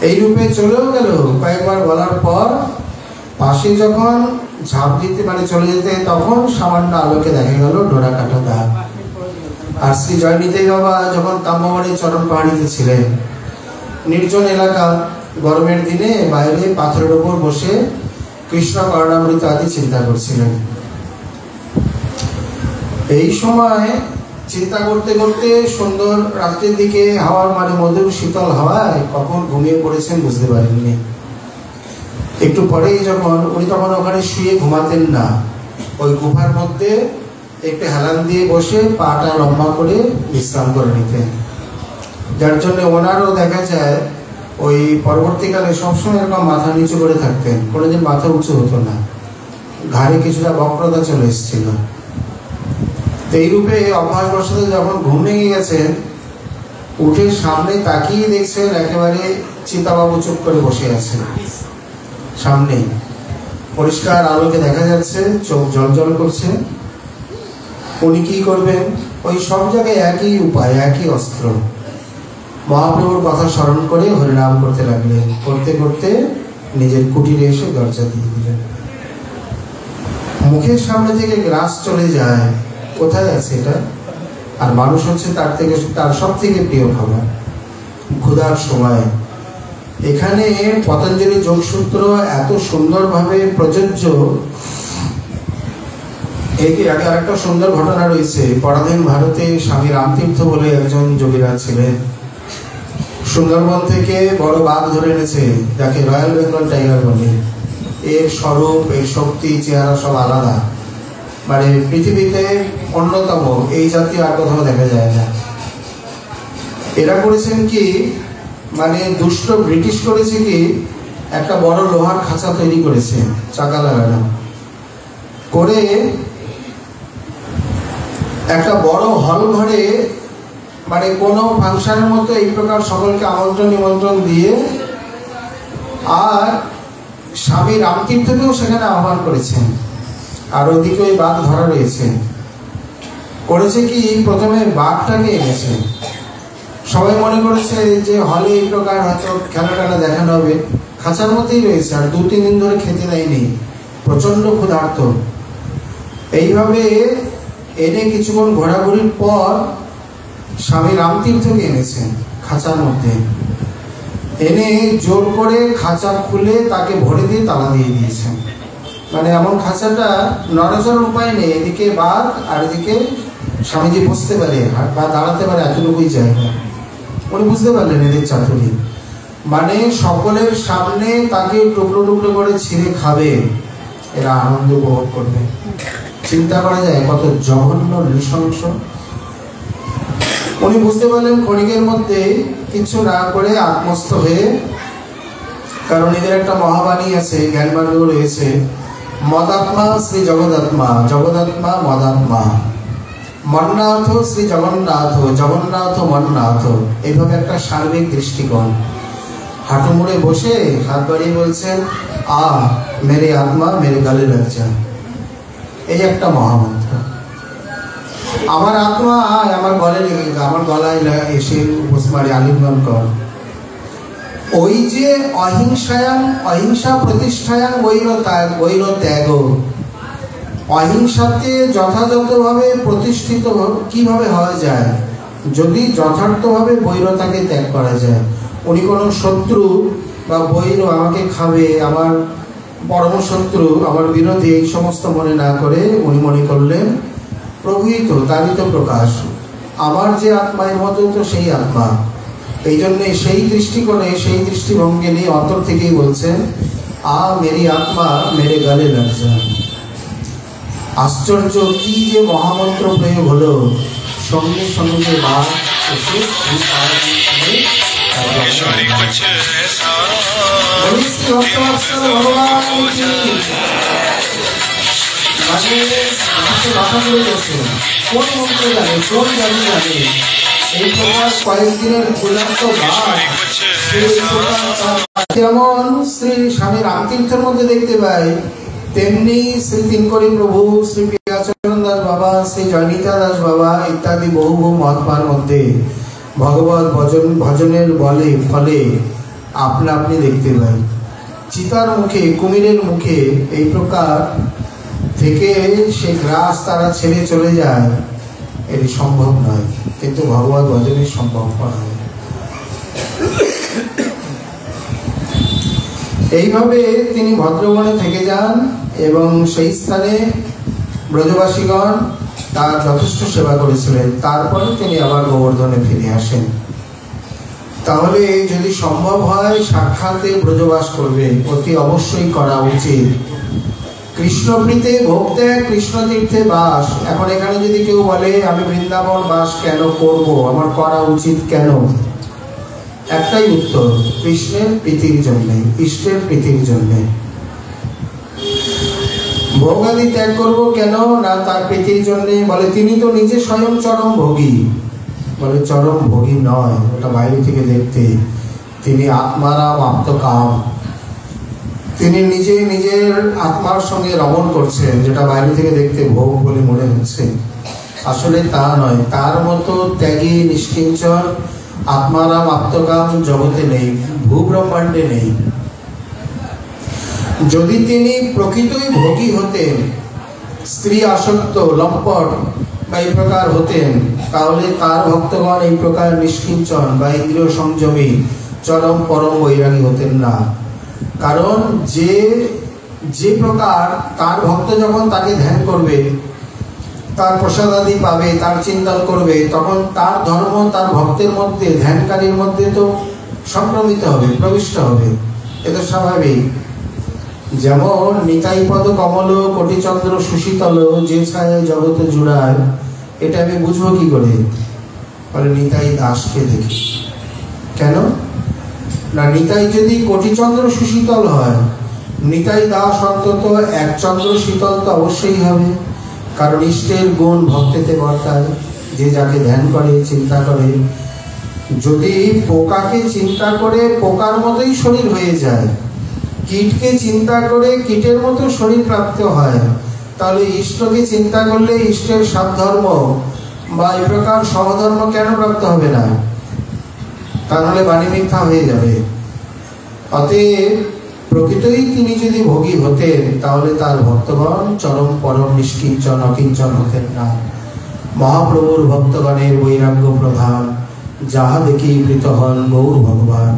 এই রূপে চলেও গেল। কয়েকবার বলার পর পাশে যখন ঝাঁপ দিতে মানে চলে যেতে, তখন সামান্য আলোকে দেখা গেল ডোরা কাটা দাগ। আর শ্রী জয়নীতাই বাবা যখন কাম্যমাণী চরণ পাহাড়িতে ছিলেন, নির্জন এলাকা, গরমের দিনে বাইরে পাথরের উপর বসে কৃষ্ণ করণামৃত আদি চিন্তা করছিলেন। এই সময় চিন্তা করতে করতে সুন্দর রাত্রের দিকে হাওয়ার মানে মধুর শীতল হাওয়ায় কখন ঘুমিয়ে পড়েছেন বুঝতে পারেননি। একটু পরেই যখন উনি তখন ওখানে শুয়ে ঘুমাতেন না, ওই গুহার মধ্যে একটু হেলান দিয়ে বসে পাটা লম্বা করে বিশ্রাম করে নিতেন, যার জন্য ওনারও দেখা যায় ওই পরবর্তীকালে সবসময় এরকম মাথা নিচু করে থাকতেন, কোনোদিন মাথা উঁচু হতো না, ঘাড়ে কিছুটা বক্রতা চলে এসেছিল। এই রূপে অভ্যাসবশত যখন ঘুম ভেঙে গেছেন, উঠে সামনে তাকিয়ে দেখছেন একেবারে চিতাবাবু চুপ করে বসে আছেন সামনেই, পরিষ্কার আলোকে দেখা যাচ্ছে, চোখ জল জল করছে। উনি কি করবেন? ওই সব জায়গায় একই উপায়, একই অস্ত্র, মহাপ্রভুর কথা স্মরণ করে হরিনাম করতে লাগলেন। করতে করতে নিজের কুটিরে এসে দরজা দিয়ে দিলেন। মুখের সামনে থেকে গ্রাস চলে যায়, কোথায় আছে এটা? আর মানুষ হচ্ছে তার সব থেকে প্রিয় খাবার, ক্ষুধার সময়। এখানে পতঞ্জলি যোগসূত্র এত সুন্দরভাবে প্রযোজ্য। এর আগে আরেকটা সুন্দর ঘটনা রয়েছে। পরাধীন ভারতে স্বামী রামতীর্থ বলে একজন যোগীরাজ ছিলেন। সুন্দরবন থেকে বড় বাঘ ধরে এনেছে, যাকে রয়্যাল বেঙ্গল টাইগার বলে। এর স্বরূপ, এর শক্তি, চেহারা সব আলাদা, মানে পৃথিবীতে অন্যতম, এই জাতীয় আর কোথাও দেখা যায় না। এরা করেছেন কি, মানে দুষ্ট ব্রিটিশ করেছে কি, একটা বড় লোহার খাঁচা তৈরি করেছে, চাকা লাগানো করে, একটা বড় হল ঘরে, মানে কোনো ফাংশনের মতো এই প্রকার সকলকে আমন্ত্রণ নিমন্ত্রণ দিয়ে, আর স্বামী রামতীর্থকেও সেখানে আহ্বান করেছেন। আর ওদিকে ওই বাঘ ধরা রয়েছে। করেছে কি, প্রথমে বাঘটাকে এনেছে। সবাই মনে করেছে যে হলে এই প্রকার হয়তো খেলা টেলা দেখানো হবে, খাঁচার মধ্যেই রয়েছে। আর 2-3 দিন ধরে খেতে দেয়নি, প্রচন্ড ক্ষুধার্ত। এইভাবে এনে কিছুক্ষণ ঘোরাঘুরির পর স্বামী রামতীর্থকে এনেছেন খাঁচার মধ্যে। এনে জোর করে খাঁচা খুলে তাকে ভরে দিয়ে তালা দিয়ে দিয়েছেন। মানে এমন খাঁচাটা নড়াচড়ার উপায় নেই, এদিকে বাঘ আর এদিকে স্বামীজি বসতে পারে বা দাঁড়াতে পারে, এতটুকুই জায়গা। উনি বুঝতে পারলেন এদের চাতুরি, মানে সকলের সামনে তাকে টুকরো টুকরো করে ছিঁড়ে খাবে, এরা আনন্দ উপভোগ করবে। চিন্তা করা যায় কত জঘন্য নৃশংস। উনি বুঝতে পারলেন ক্ষণিকের মধ্যে কিছু না করে আত্মস্থ হয়ে, কারণ এদের একটা মহাবাণী আছে, জ্ঞানবাণী রয়েছে, মদাত্মা শ্রী জগদাত্মা, জগদাত্মা মদাত্মা, মন্নাথ শ্রী জগন্নাথ, জগন্নাথ মন্নাথ। এইভাবে একটা সার্বিক দৃষ্টিকোণ। হাঁটু মুড়ে বসে হাত বাড়িয়ে বলছেন, আ মেরে আত্মা মেরে গালে লাগ যা। এই একটা মহামন্ত্র। আমার আত্মা আয়, আমার গলে লেগে, আমার গলায় এসে উপসমারে আলিঙ্গন কর। ওই যে অহিংসা প্রতিষ্ঠায়াং বৈর ত্যাগ, অহিংসাতে যথাযথভাবে প্রতিষ্ঠিত কিভাবে হওয়া যায়? যদি যথার্থভাবে বৈরতাকে ত্যাগ করা যায়। উনি কোনো শত্রু বা বৈর আমাকে খাবে, আমার পরম শত্রু, আমার বিরোধী, এই সমস্ত মনে না করে উনি মনে করলেন প্রভুই তো, তারই তো প্রকাশ, আমার যে আত্মা এর মতো তো সেই আত্মা। এই জন্যে সেই দৃষ্টিকোণে, সেই দৃষ্টিভঙ্গি নিয়ে অন্তর থেকেই বলছেন মেরি আত্মা মেরে গালে লাগ যায়। আশ্চর্য, কি যে মহামন্ত্র প্রয়োগ হলো! সঙ্গে সঙ্গে বাদ এসে কোন মন্ত্র জানে, কোন জানি জানে, এই প্রকার কয়েকদিনের ক্ষুধার্ত বাদ যেমন শ্রী স্বামী রামতীর্থের মধ্যে দেখতে পাই, তেমনি শ্রী তিনকড়ি প্রভু, শ্রী পিয়াচরণ দাস বাবা, শ্রী জয়নিতা দাস বাবা ইত্যাদি বহু বহু মহাত্মার মধ্যে ভগবত ভজনের ফলে আপনা আপনি দেখতে পাই। চিতার মুখে, কুমিরের মুখে এই প্রকার থেকে সে গ্রাস তারা ছেড়ে চলে যায়, এটি সম্ভব নয়, কিন্তু ভগবত ভজনে সম্ভব হয়। এইভাবে তিনি ভদ্রবনে থেকে যান এবং সেই স্থানে ব্রজবাসীগণ তার যথেষ্ট সেবা করেছিলেন। তারপরে তিনি আবার গোবর্ধনে ফিরে আসেন। তাহলে যদি সম্ভব হয় সাক্ষাতে ব্রজবাস করবেন, অতি অবশ্যই করা উচিত। কৃষ্ণপ্রীতে ভক্তে কৃষ্ণ তীর্থে বাস। এখন এখানে যদি কেউ বলে আমি বৃন্দাবন বাস কেন করব, আমার করা উচিত কেন? একটাই উত্তর, কৃষ্ণের প্রীতির জন্যে, ইষ্টের প্রীতির জন্যে। ভোগাদি ত্যাগ করব কেন না, তার প্রীতির জন্যে। বলে তিনি তো নিজে স্বয়ং চরম ভোগী। বলে চরম ভোগী নয়, ওটা বাইরে থেকে দেখতে। তিনি আত্মারাম আত্মকাম, তিনি নিজে নিজের আত্মার সঙ্গে রমণ করছেন, যেটা বাইরে থেকে দেখতে ভোগ বলে মনে হচ্ছে, আসলে তা নয়। তার মতো ত্যাগী নিষ্কিঞ্চন আত্মারাম আত্মকাম জগতে নেই, ভূব্রহ্মাণ্ডে নেই। যদি তিনি প্রকৃতই ভোগী হতেন, স্ত্রী আসক্ত, লম্পট বা এই প্রকার হতেন, তাহলে তার ভক্তগণ এই প্রকার নিষ্কিঞ্চন বা ইন্দ্রিয় সংযমী চরম পরম বৈরাগী হতেন না। কারণ যে প্রকার তার ভক্ত যখন তাকে ধ্যান করবে, তার প্রসাদাদি পাবে, তার চিন্তন করবে, তখন তার ধর্ম তার ভক্তের মধ্যে, ধ্যানকারীর মধ্যে তো সংক্রমিত হবে, প্রবিষ্ট হবে। এ তো স্বাভাবিক। যেমন নিতাই পদ কমল কোটিচন্দ্র সুশীতল, যে ছায় জগত জুড়ায়, এটা আমি বুঝবো কি করে? বলে নিতাই দাসকে দেখি। কেন না, নিতাই যদি কোটিচন্দ্র সুশীতল হয়, নিতাই দাস অন্তত এক চন্দ্র শীতল তো অবশ্যই হবে। কারণ ইষ্টের গুণ ভক্তেতে বর্তায়, যে যাকে ধ্যান করে, চিন্তা করে। যদি পোকাকে চিন্তা করে পোকার মতোই শরীর হয়ে যায়, কীটকে চিন্তা করে কীটের মতো শরীর প্রাপ্ত হয়, তাহলে ইষ্টকে চিন্তা করলে ইষ্টের সাবধর্ম বা এই প্রকার সহধর্ম কেন প্রাপ্ত হবে না? তাহলে বাণী মিথ্যা হয়ে যাবে। অতএব প্রকৃতই তিনি যদি ভোগী হতেন, তাহলে তার ভক্তগণ চরম পরম নিষ্কিঞ্চন অকিঞ্চন হতেন না। মহাপ্রভুর ভক্তগণের বৈরাগ্য প্রধান, যাহা দেখি প্রীত হন গৌর ভগবান।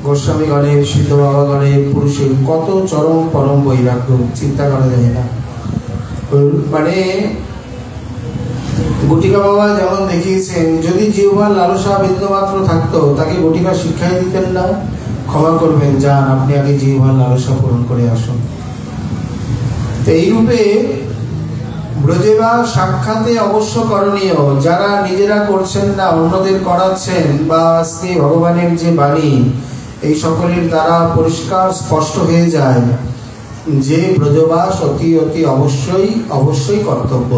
গোস্বামীগণের, সিদ্ধ বাবাগণের, পুরুষের কত চরম পরম বৈরাগ্য, চিন্তা করা যায় না। মানে গুটিকা বাবা যেমন দেখিয়েছেন, যদি জিহ্বার লালসা বিন্দুমাত্র থাকতো, তাকে গুটিকা শিক্ষাই দিতেন না। ক্ষমা করবেন, যান আপনি আগে জিহ্বার লালসা পূরণ করে আসুন। এইরূপে ব্রজেবাস সাক্ষাতে অবশ্য করণীয়। যারা নিজেরা করছেন না, অন্যদের করাচ্ছেন, বা শ্রী ভগবানের যে বাণী, এই সকলের দ্বারা পরিষ্কার স্পষ্ট হয়ে যায় যে ব্রজবাস অতি অতি অবশ্যই অবশ্যই কর্তব্য।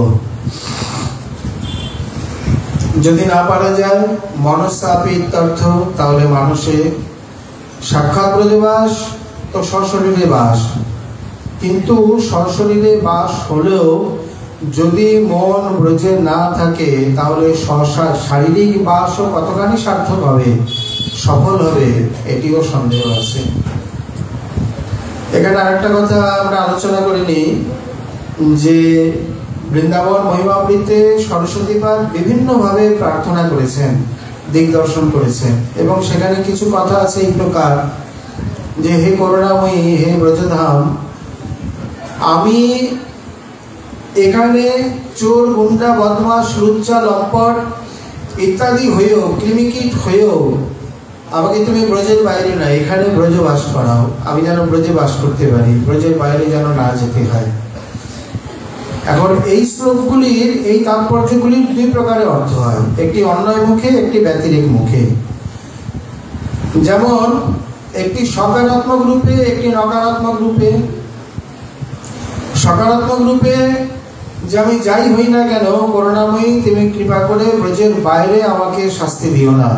যদি না পারা যায় মনস্তাপে ইত্যর্থ, তাহলে মানুষে সাক্ষাৎ ব্রজবাস তো সশরীরে বাস, কিন্তু সশরীরে বাস হলেও যদি মন ব্রজে না থাকে, তাহলে শারীরিক বাসও কতখানি সার্থক হবে, সফল হবে, এটিও সন্দেহ আছে। এখানে আরেকটা কথা আমরা আলোচনা করিনি। যে বৃন্দাবন মহিমাবৃতে সরস্বতীপাদ বিভিন্নভাবে প্রার্থনা করেছেন, দিগদর্শন করেছেন, এবং সেখানে কিছু কথা আছে এই প্রকার যে হে করুণাময়ী, হে ব্রজধাম, আমি এখানে চোর, গুন্ডা, বদমাশ, লুচ্চা, লম্পট ইত্যাদি হয়েও, কৃমিকীট হয়েও আমাকে তুমি ব্রজের বাইরে না, এখানে ব্রজ বাস করাও, আমি যেন ব্রজে বাস করতে পারি, ব্রজের বাইরে যেন না যেতে হয়। এখন এই শ্লোকগুলির এই তাৎপর্যগুলির দুই প্রকারের অর্থ হয়, একটি অন্বয় মুখে, একটি ব্যতিরেক মুখে। যেমন একটি সকারাত্মক রূপে, একটি নকারাত্মক রূপে। সকারাত্মক রূপে যে আমি যাই হই না কেন করুণাময়ী, তুমি কৃপা করে ব্রজের বাইরে আমাকে শাস্তি দিও না,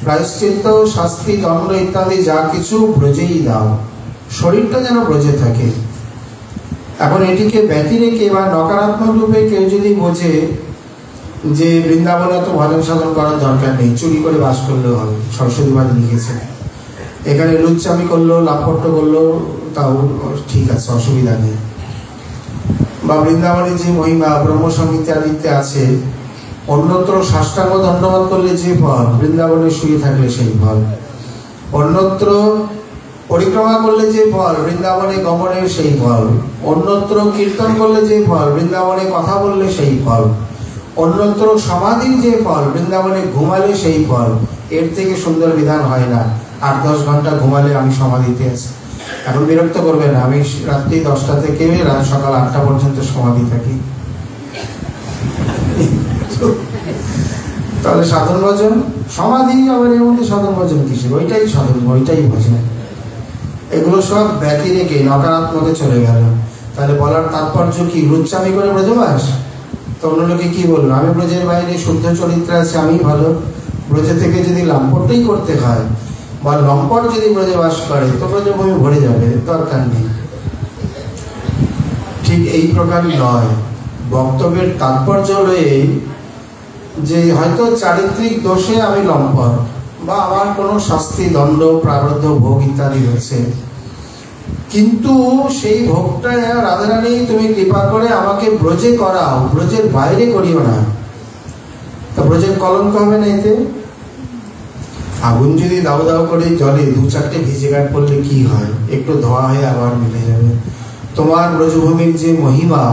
প্রায়শ্চিত্ত, শাস্তি, দণ্ড ইত্যাদি যা কিছু ব্রজেই দাও, শরীরটা যেন ব্রজে থাকে। এখন এটিকে ব্যতিরেকে বা নকারাত্মক রূপে কেউ যদি বোঝে যে বৃন্দাবনে তো ভজন সাধন করার দরকার নেই, চুরি করে বাস করলেও হবে, সরস্বতীবাদ লিখেছে, এখানে লুচ্চামি করলো, লাপট্য করলো, তাও ঠিক আছে, অসুবিধা নেই। বা বৃন্দাবনের যে মহিমা ব্রহ্মসংহিতা আদিতে আছে, অন্যত্র সাষ্টাঙ্গ দণ্ডবাদ করলে যে ফল, বৃন্দাবনে শুয়ে থাকলে সেই ফল, অন্যত্র পরিক্রমা করলে যে ফল, বৃন্দাবনে গমনের সেই ফল, অন্যত্র কীর্তন করলে যে ফল, বৃন্দাবনে কথা বললে সেই ফল, অন্যত্র সমাধির যে ফল, বৃন্দাবনে ঘুমালে সেই ফল। এর থেকে সুন্দর বিধান হয় না। 8-10 ঘন্টা ঘুমালে আমি সমাধিতে আছি। এখন বিরক্ত করবে না, আমি রাত্রি 10টা থেকে রাত সকাল 8টা পর্যন্ত সমাধি থাকি। তাহলে সাধন ভজন, সমাধি আবার এর মধ্যে সাধন ভজন কিসের? ওইটাই সাধন, ওইটাই ভজন। এগুলো সব ব্যতিরেকে, নকারাত্মকে চলে গেল। তাহলে বলার তাৎপর্য কি? লুচ্চামি করে ব্রজবাস? তো অন্য লোকে কি বললো? আমি ব্রজের বাইরে শুদ্ধ চরিত্র আছে, আমি ভালো। ব্রজে থেকে যদি লম্পটই করতে হয় বা লম্পট যদি ব্রজে বাস করে, তো ব্রজভূমি ভরে যাবে, দরকার নেই। ঠিক এই প্রকার নয়। বক্তব্যের তাৎপর্য হলো এই যে হয়তো চারিত্রিক দোষে আমি লম্পট, বা আমার কোনো শাস্তি, দণ্ড, প্রারব্ধ, ভোগ ইত্যাদি হয়েছে, কিন্তু সেই ভোগটা রাধারানী তুমি কৃপা করে আমাকে ব্রজে করাও, ব্রজের বাইরে করিও না। তা ব্রজের কলঙ্ক হবে না এতে? আগুন যদি দাও দাও করে জলে 2-4টে ভিজে গাঁট পড়লে কি হয়? একটু ধোয়া হয়ে আবার মিলে যাবে। তোমার ব্রজভূমির যে মহিমা,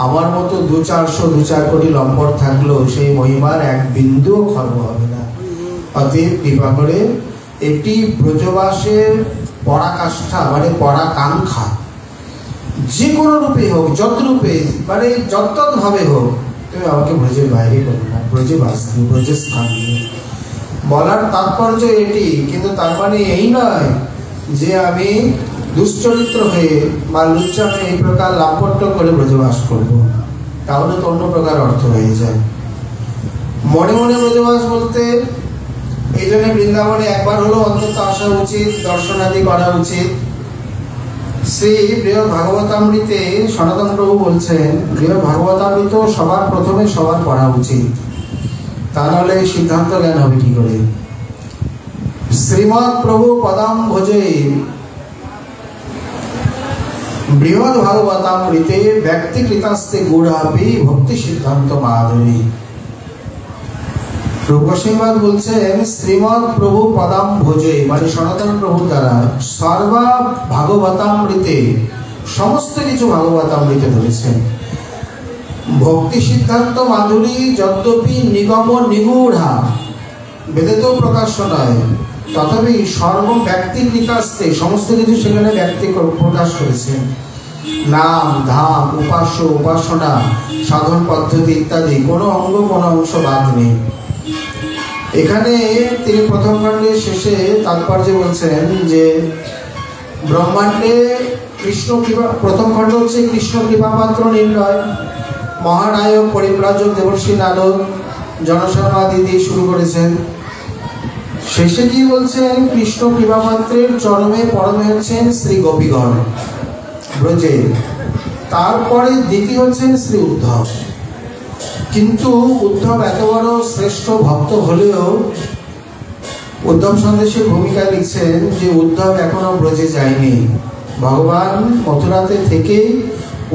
আমার মতো 2-400-2-4 কোটি লম্পট থাকলেও সেই মহিমার এক বিন্দুও খর্ব হবে না। অতএব কৃপা করে একটি ব্রজবাসের পরাকাষ্ঠা, মানে পরাকাঙ্ক্ষা, যে কোনো রূপে হোক, যত রূপে, মানে যতভাবে হোক, তুমি আমাকে ব্রজের বাইরে করো না, ব্রজে বাস দিও, ব্রজের স্থান দিও। বলার তাৎপর্য এটি, কিন্তু তার মানে এই নয় যে আমি দুশ্চরিত্র হয়ে বা লুচ্চা হয়ে এই প্রকার লাপট্য করে ব্রজবাস করব, তাহলে তো অন্য প্রকার অর্থ হয়ে যায়। মনে মনে ব্রজবাস বলতে এই জন্য বৃন্দাবনে একবার হলো অন্তত আসা উচিত, দর্শনাদি করা উচিত। শ্রী বৃহৎ ভাগবতামৃতে সনাতন প্রভু বলছেন, বৃহৎ ভাগবতামৃত সবার প্রথমে সবার পড়া উচিত, তা নাহলে সিদ্ধান্ত জ্ঞান হবে কি করে? শ্রীমৎ প্রভু পদাম ভজে বৃহৎ ভাগবতামৃতে ব্যক্তিকৃতাস্তে গুড়াপি ভক্তি সিদ্ধান্ত মাধুরী। রূপগোস্বামীপাদ বলছেন, শ্রীমৎ প্রভু পদাম ভজে, মানে সনাতন প্রভু দ্বারা সর্বা ভাগবতামৃতে, সমস্ত কিছু ভাগবতামৃতে ধরেছেন। ভক্তি সিদ্ধান্ত মাধুরী যদ্যপি নিগম নিগূঢ়া, বেদে তো প্রকাশ্য নয়, তথাপি সর্ব ব্যক্তিকৃতাস্তে, সমস্ত কিছু সেখানে ব্যক্তি প্রকাশ করেছেন। নাম, ধাম, উপাস্য, উপাসনা, সাধন পদ্ধতি ইত্যাদি কোনো অঙ্গ কোনো অংশ বাদ নেই। এখানে তিনি প্রথম খণ্ডের শেষে তাৎপর্য বলছেন যে ব্রহ্মাণ্ডে কৃষ্ণ কৃপা, প্রথম খণ্ড হচ্ছে কৃষ্ণ কৃপাপাত্র নির্ণয়, মহানায়ক পরিব্রাজক দেবর্ষী নারদ জনসমাধি দিয়ে শুরু করেছেন। শেষে কি বলছেন? কৃষ্ণ কৃপাপাত্রের চরমে পরমে হচ্ছেন শ্রী গোপীগণ ব্রজে, তারপরে দ্বিতীয় হচ্ছেন শ্রী উদ্ধব। কিন্তু উদ্ধব এত বড় শ্রেষ্ঠ ভক্ত হলেও উদ্ধব সন্দেশের ভূমিকা লিখছেন যে উদ্ধব এখনো ব্রজে যায়নি। ভগবান মথুরাতে থেকেই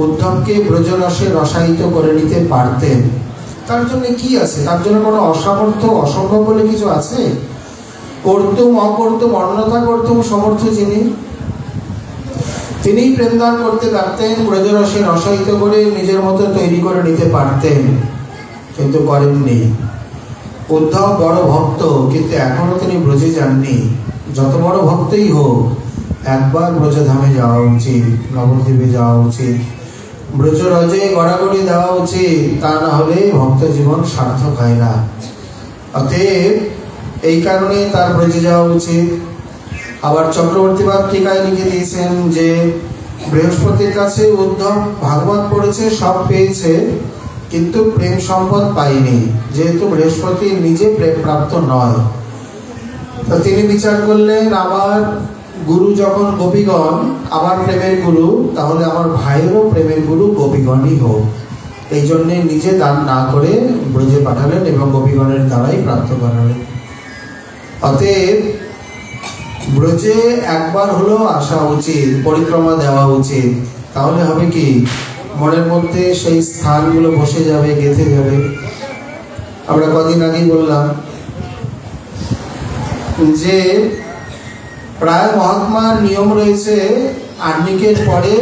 উদ্ধবকে ব্রজরসে রসায়িত করে নিতে পারতেন। তার জন্য কি আছে? তার জন্য কোনো অসামর্থ্য অসম্ভব বলে কিছু আছে? করতুম অকর্তুম অন্যথা করতুম সমর্থ যিনি, তিনিই প্রেমদান করতে পারতেন, ব্রজরসে রসায়িত করে নিজের মতো তৈরি করে নিতে পারতেন, কিন্তু করেননি। উদ্ধব বড় ভক্ত, কিন্তু এখনো তিনি ব্রজে যাননি। যত বড় ভক্তই হোক, একবার ব্রজধামে যাওয়া উচিত, নবদ্বীপে যাওয়া উচিত, ব্রজরজে গড়াগড়ি দেওয়া উচিত, তা না হলে ভক্ত জীবন সার্থক হয় না। অতএব এই কারণে তার ব্রজে যাওয়া উচিত। আবার চক্রবর্তী বাদ টিকায় লিখে দিয়েছেন যে বৃহস্পতির কাছে উদ্ধব ভাগবত পড়েছে, সব পেয়েছে, কিন্তু প্রেম সম্পদ পায়নি, যেহেতু বৃহস্পতি নিজে প্রেম প্রাপ্ত নয়। তো তিনি বিচার করলেন, আমার গুরু যখন গোপীগণ, আমার প্রেমের গুরু, তাহলে আমার ভাইয়েরও প্রেমের গুরু গোপীগণই হোক। এই জন্যে নিজে দান না করে ব্রজে পাঠালেন এবং গোপীগণের দ্বারাই প্রাপ্ত করালেন। অতএব ব্রজে একবার হলেও আসা উচিত, পরিক্রমা দেওয়া উচিত। তাহলে হবে কি, মনের মধ্যে সেই স্থানগুলো বসে যাবে, গেঁথে যাবে। আমরা কদিন আগেই বললাম যে প্রায় মহাত্মার নিয়ম রয়েছে আহ্নিকের পরে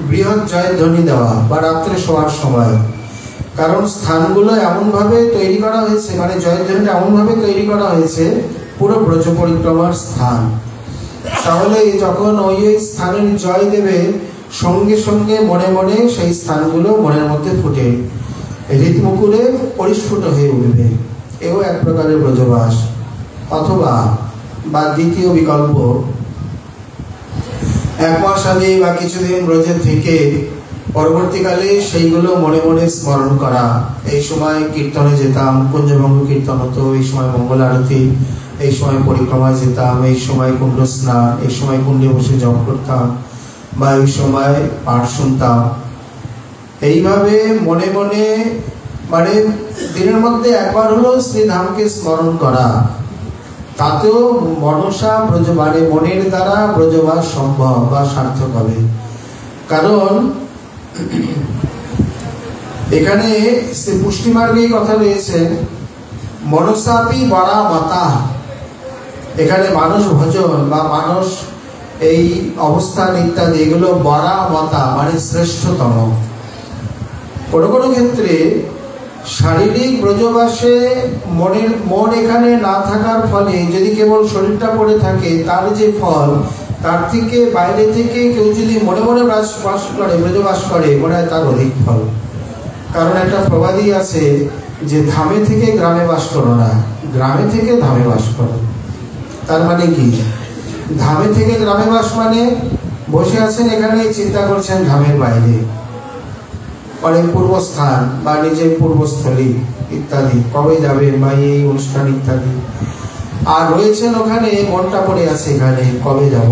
বৃহৎ জয়ধ্বনি দেওয়া বা রাত্রে শোয়ার সময়। কারণ স্থানগুলো এমনভাবে তৈরি করা হয়েছে, মানে জয়ধ্বনিটা এমনভাবে তৈরি করা হয়েছে পুরো ব্রজ পরিক্রমার স্থান। তাহলে যখন ওই স্থানের জয় দেবে, সঙ্গে সঙ্গে মনে মনে সেই স্থানগুলো মনের মধ্যে ফুটে হৃদমুকুরে পরিস্ফুট হয়ে উঠবে। এও এক প্রকারের ব্রজবাস। অথবা বা দ্বিতীয় বিকল্প, এক মাস আগে বা কিছুদিন ব্রজে থেকে পরবর্তীকালে সেইগুলো মনে মনে স্মরণ করা। এই সময় কীর্তনে যেতাম, কুঞ্জভঙ্গ কীর্তন হতো, এই সময় মঙ্গল আরতি, এই সময় পরিক্রমায় যেতাম, এই সময় কুণ্ড স্নান, এই সময় কুণ্ডে বসে জপ করতাম, বা এই সময় পাঠ শুনতাম। এইভাবে মনে মনে, মানে দিনের মধ্যে একবার হলো শ্রীধামকে স্মরণ করা, তাতেও মনসা ব্রজ, মানে মনের দ্বারা ব্রজবাস সম্ভব বা সার্থক হবে। কারণ এখানে পুষ্টিমার্গেই কথা রয়েছে, মনসাপি বড়া মাতা। এখানে মানুষ ভজন বা মানুষ এই অবস্থান ইত্যাদি, এগুলো বড়া মাতা মানে শ্রেষ্ঠতম। কোনো কোনো ক্ষেত্রে শারীরিক ব্রজবাসে মন এখানে না থাকার ফলে যদি কেবল শরীরটা পড়ে থাকে, তার যে ফল, তার থেকে বাইরে থেকে কেউ যদি মনে মনে বাস করে, ব্রজবাস করে, মনে হয় তার অধিক ফল। কারণ একটা প্রবাদই আছে যে ধামে থেকে গ্রামে বাস করো না, গ্রামে থেকে ধামে বাস করো। তার মানে কি, ধামে থেকে গ্রামে বাস মানে বসে আছেন এখানে, চিন্তা করছেন ধামের বাইরে, অনেক পূর্বস্থান বা নিজের পূর্বস্থলী ইত্যাদি, কবে যাবেন বা এই অনুষ্ঠান ইত্যাদি। আর রয়েছেন ওখানে, মনটা পড়ে আছে এখানে, কবে যাব,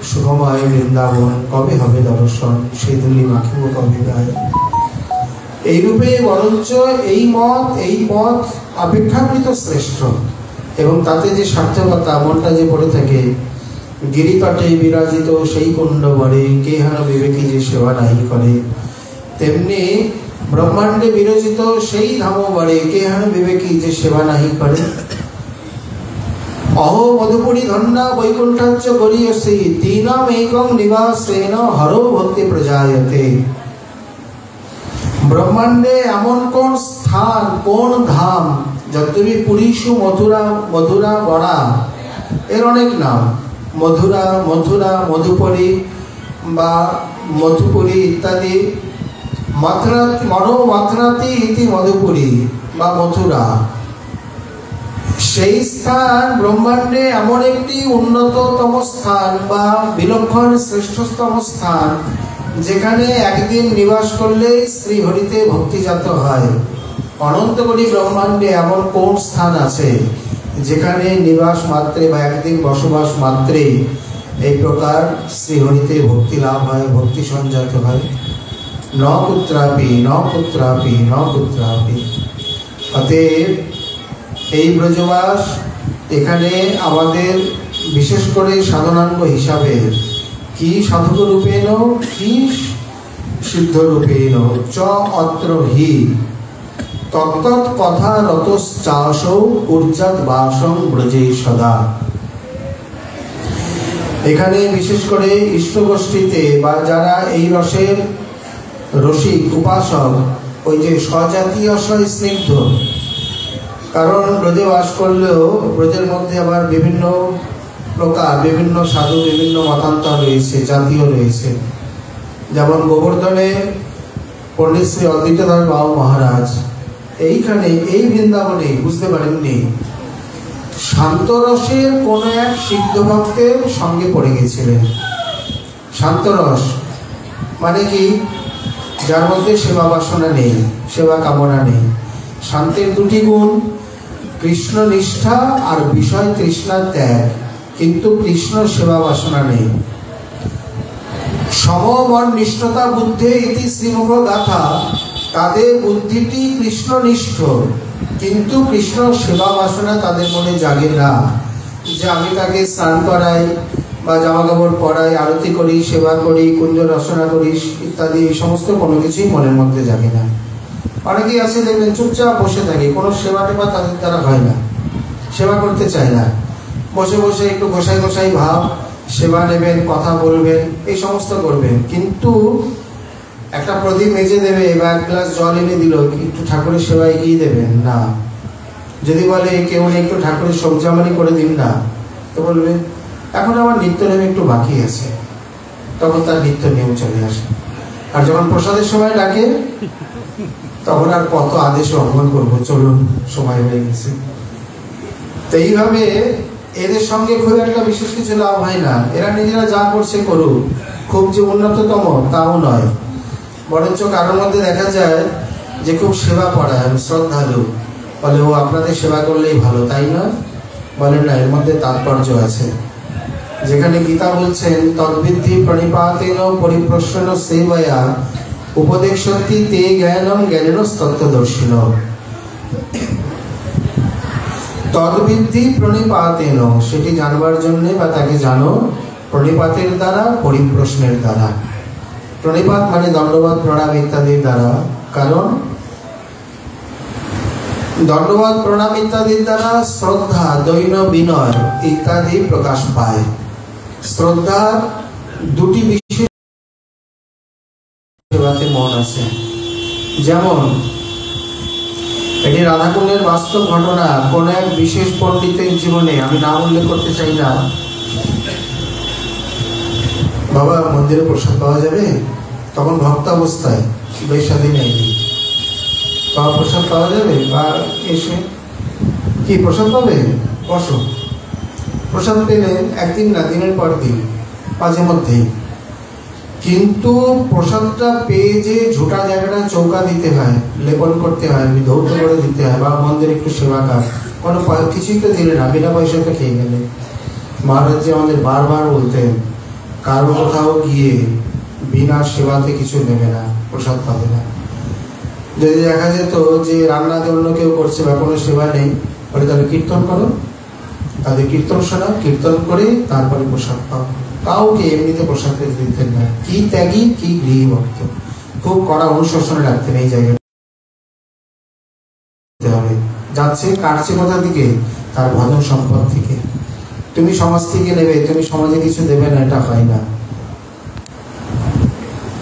সুখময় বৃন্দাবন, কবে হবে দর্শন, সেই ধুলি মাখিব কবে গায়ে। এইরূপে বরঞ্চ এই পথ অপেক্ষাকৃত শ্রেষ্ঠ, এবং তাতে যে সার্থকতা, মনটা যে পড়ে থাকে, গিরিতটে বিরাজিত সেই কুণ্ড বরে, কে হেন বিবেকী যে সেবা নাই করে। তেমনি ব্রহ্মাণ্ডে বিরচিত সেই ধাম বরে, কে হেন বিবেকী যে সেবা নাহি করে। অহো মধুপুরী ধন্যা বৈকুণ্ঠাচ্চ গরিয়সী, তিনম একং নিবাসেন হরো ভক্তি প্রজায়তে। ব্রহ্মাণ্ডে এমন কোন স্থান, কোন ধাম, যদ্যপি পুরীষু মধুরা বড়া, এর অনেক নাম, মথুরা মধুপুরী বা মধুপুরী ইত্যাদি, মথুরাতি ইতি মধুপুরী বা মথুরা। সেই স্থান ব্রহ্মাণ্ডে এমন একটি উন্নততম স্থান বা বিলক্ষণ শ্রেষ্ঠতম স্থান, যেখানে একদিন নিবাস করলে শ্রী হরিতে ভক্তিজাত হয়। অনন্ত কোটি ব্রহ্মাণ্ডে এমন কোন স্থান আছে যেখানে নিবাস মাত্রে বা একদিন বসবাস মাত্রে এই প্রকার শ্রীহরিতে ভক্তি লাভ হয়, ভক্তি সঞ্জাত হয়? ন পুত্রাপি ন পুত্রাপি ন পুত্রাপি। অতএব এই ব্রজবাস এখানে আমাদের বিশেষ করে সাধনাঙ্গ হিসাবে কি সাধক রূপেণ কি সিদ্ধরূপেণ চ অত্র হি তত্তৎ কথা রতশ্চাসৌ উর্জাত বাসং ব্রজে সদা। এখানে বিশেষ করে ইষ্টগোষ্ঠীতে বা যারা এই রসের রসিক উপাসক, ওই যে স্বজাতীয় স্নিগ্ধ, কারণ ব্রজে বাস করলেও ব্রজের মধ্যে আবার বিভিন্ন প্রকার, বিভিন্ন সাধু, বিভিন্ন মতান্তর রয়েছে, জাতীয় রয়েছে। যেমন গোবর্ধনে পণ্ডিত শ্রী অদ্বৈতদাস বাবু মহারাজ এইখানে এই বৃন্দাবনে বুঝতে পারেননি, শান্তরসের কোন এক সিদ্ধ ভক্তের সঙ্গে পড়ে গেছিলেন। শান্তরস মানে কি? যার মধ্যে সেবা বাসনা নেই, সেবা কামনা নেই। শান্তের দুটি গুণ, কৃষ্ণ নিষ্ঠা আর বিষয় তৃষ্ণার ত্যাগ, কিন্তু কৃষ্ণ সেবা বাসনা নেই। সমমন নিষ্ঠতা বুদ্ধে ইতি শ্রীমুখ গাথা, তাদের বুদ্ধিটি কৃষ্ণনিষ্ঠ, কিন্তু কৃষ্ণ সেবা বাসনা তাদের মনে জাগে না। যে আমি তাকে স্নান করাই বা জামা কাপড় পরাই, আরতি করি, সেবা করি, কুঞ্জ রচনা করি ইত্যাদি, এই সমস্ত কোনো কিছুই মনের মধ্যে জাগে না। অনেকেই আছে দেখবেন চুপচাপ বসে থাকে, কোনো সেবা টেবা তাদের দ্বারা হয় না, সেবা করতে চায় না, বসে বসে একটু গোসাই গোসাই ভাব, সেবা নেবেন, কথা বলবেন, এই সমস্ত করবেন। কিন্তু একটা প্রদীপ মেজে দেবে বা এক গ্লাস জল এনে দিল, একটু ঠাকুরের সেবা এগিয়ে দেবেন না। যদি বলে কেউ একটু ঠাকুরের সবজামানি করে দিন না, তো বলবে এখন আমার নিত্য নেম একটু বাকি আছে, তখন তার নিত্য নিয়ম চলে আসে। আর যখন প্রসাদের সময় ডাকে তখন আর কত আদেশ লঙ্ঘন করবো, চলুন সময় হয়ে গেছে। তো এইভাবে এদের সঙ্গে খুব একটা বিশেষ কিছু লাভ হয় না। এরা নিজেরা যা করছে করুক, খুব যে উন্নততম তাও নয়, বরঞ্চ কারোর মধ্যে দেখা যায় যে খুব সেবা পড়ায়, শ্রদ্ধালু, বলে ও আপনাদের সেবা করলেই ভালো, তাই নয়? বলেন না, এর মধ্যে তাৎপর্য আছে। যেখানে গীতা বলছেন তদ্বিদ্ধি প্রণিপাতেন পরিপ্রশ্ন সেবয়া উপদেশন্তি তে জ্ঞানম জ্ঞানেন তত্ত্বদর্শিন। তদ্বিদ্ধি প্রণিপাতেন, সেটি জানবার জন্যে বা তাকে জানো প্রণিপাতের দ্বারা, পরিপ্রশ্নের দ্বারা। প্রণিপাত মানে দণ্ডবাদ, প্রণাম ইত্যাদির দ্বারা। কারণ দণ্ডবাদ, প্রণাম ইত্যাদির দ্বারা শ্রদ্ধা, দৈন বিনয় ইত্যাদি প্রকাশ পায়। শ্রদ্ধার দুটি বিশেষ সেবাতে মন আছে। যেমন এটি রাধাকুণ্ডের বাস্তব ঘটনা। কোন এক বিশেষ পণ্ডিতের জীবনে, আমি নাম উল্লেখ করতে চাই না, বাবা মন্দিরে প্রসাদ পাওয়া যাবে? তখন ভক্ত অবস্থায়, বেশ স্বাধীন নেয়নি, বাবা প্রসাদ পাওয়া যাবে? বা এসে কি প্রসাদ পাবে? বসো। প্রসাদ পেলেন, একদিন না, দিনের পর দিন, মাঝে মধ্যেই। কিন্তু প্রসাদটা পেয়ে যে ঝোটা জায়গাটা চৌকা দিতে হয়, লেপন করতে হয়, ধৌত করে দিতে হয়, বা মন্দিরে একটু সেবা কাজ, কোনো কিছুই তো দিলে না, বিনা পয়সাতে খেয়ে গেলে। মহারাজ যে আমাদের বারবার বলতেন কারো কোথাও গিয়ে বিনা সেবাতে কিছু নেবে না, প্রসাদ পাবে না। যদি দেখা যেত যে রান্নাতে অন্য কেউ করছে বা কোনো সেবা নেই, বলে তাহলে কীর্তন করো, তাদের কীর্তন শোনা, কীর্তন করে তারপরে প্রসাদ পাও। কাউকে এমনিতে প্রসাদ পেতে দিতেন না। কি ত্যাগী, কি গৃহী ভক্ত, খুব কড়া অনুশাসনে রাখতেন এই জায়গায়। যাচ্ছে কাটছে কোথা থেকে? তার ভজন সম্পদ থেকে। তুমি সমাজ থেকে নেবে, তুমি সমাজে কিছু দেবে না, এটা হয় না।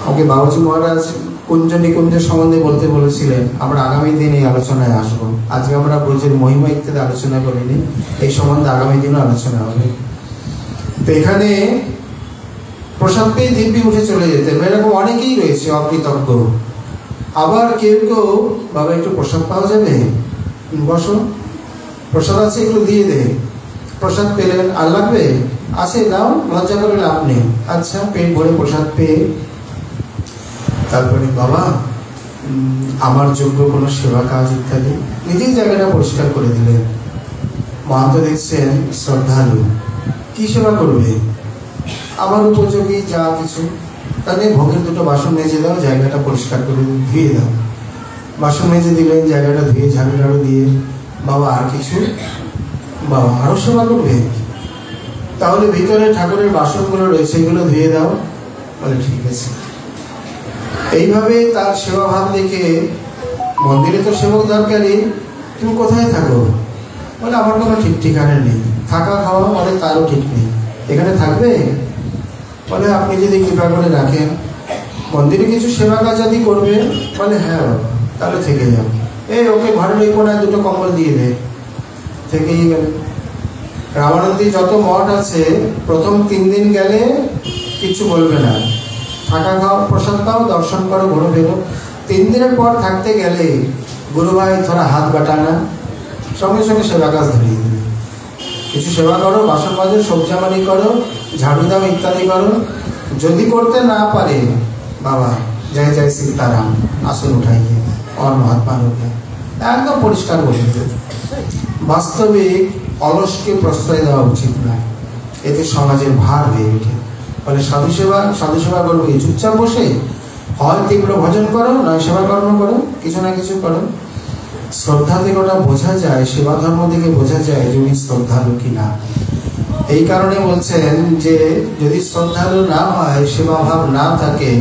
আমাকে বাবাজি মহারাজ কুঞ্জ নিকুঞ্জের সম্বন্ধে বলতে বলেছিলেন, আমরা আগামী দিন এই আলোচনায় আসবো। আজকে আমরা ব্রজের মহিমা ইত্যাদি আলোচনা করিনি, এই সম্বন্ধে আগামী দিনও আলোচনা হবে। তো এখানে প্রসাদ পেয়ে দিব্যি উঠে চলে যেতেন, এরকম অনেকেই রয়েছে অকৃতজ্ঞ। আবার কেউ কেউ, বাবা একটু প্রসাদ পাওয়া যাবে? বসো, প্রসাদ আছে একটু দিয়ে দে। প্রসাদ পেলেন, আর লাগবে? আছে, দাও, লজ্জা করে লাভ নেই। আচ্ছা, পেট ভরে প্রসাদ পেয়ে তারপরে বাবা আমার যোগ্য কোনো সেবা কাজ ইত্যাদি, নিজেই জায়গাটা পরিষ্কার করে দিলেন। মহান্ত দেখছেন শ্রদ্ধালু, কি সেবা করবে? আমার উপযোগী যা কিছু, তাহলে ভোগের দুটো বাসন মেজে দাও, জায়গাটা পরিষ্কার করে ধুয়ে দাও। বাসন মেজে দিলেন, জায়গাটা ধুয়ে ঝাড়ু ঝাড়ু দিয়ে। বাবা আর কিছু? বাবা আরো সেবা করবে? তাহলে ভিতরে ঠাকুরের বাসনগুলো রয়েছে, এগুলো ধুয়ে দাও। বলে ঠিক আছে। এইভাবে তার সেবা ভাব দেখে, মন্দিরে তো সেবক দরকারই, তুমি কোথায় থাকো? বলে আমার কোনো ঠিক ঠিকানা নেই, থাকা খাওয়া বলে তারও ঠিক নেই, এখানে থাকবে? বলে আপনি যদি কৃপা করে রাখেন, মন্দিরে কিছু সেবা কাজ আদি করবে? বলে হ্যাঁ তাহলে থেকে যাও। এই ওকে ঘরের ওই কোনায় দুটো কম্বল দিয়ে দে, থেকেই গেল। রামানন্দী যত মঠ আছে প্রথম 3 দিন গেলে কিছু বলবে না, থাকা খাও, প্রসাদ পাও, দর্শন করো, ঘুরে বেরো। 3 দিনের পর থাকতে গেলে গুরু ভাই থোড়া হাত বাটানা, সঙ্গে সঙ্গে সেবা কাজ ধরিয়ে দেবে। কিছু সেবা করো, বাসন মাজো, সবজামানি করো, ঝাড়ু দাও, ইত্যাদি করো। যদি করতে না পারে, বাবা জয় জয় সীতারাম, আসন উঠাইয়ে और महात्मा लोग একদম পরিষ্কার বলে দেবে। বাস্তবিক অলসকে প্রশ্রয় দেওয়া উচিত নয়, এতে সমাজের ভার হয়ে ওঠে। ফলে সাধু সেবা করবো কি? চুপচাপ বসে হয় তীব্র ভজন করো, নয় সেবা কর্ম করো, কিছু না কিছু করো। শ্রদ্ধা থেকে ওটা বোঝা যায়, সেবা ধর্ম থেকে বোঝা যায় যে উনি শ্রদ্ধালু কিনা। এই কারণে বলছেন যে যদি শ্রদ্ধালু না হয়, সেবা ভাব না থাকে,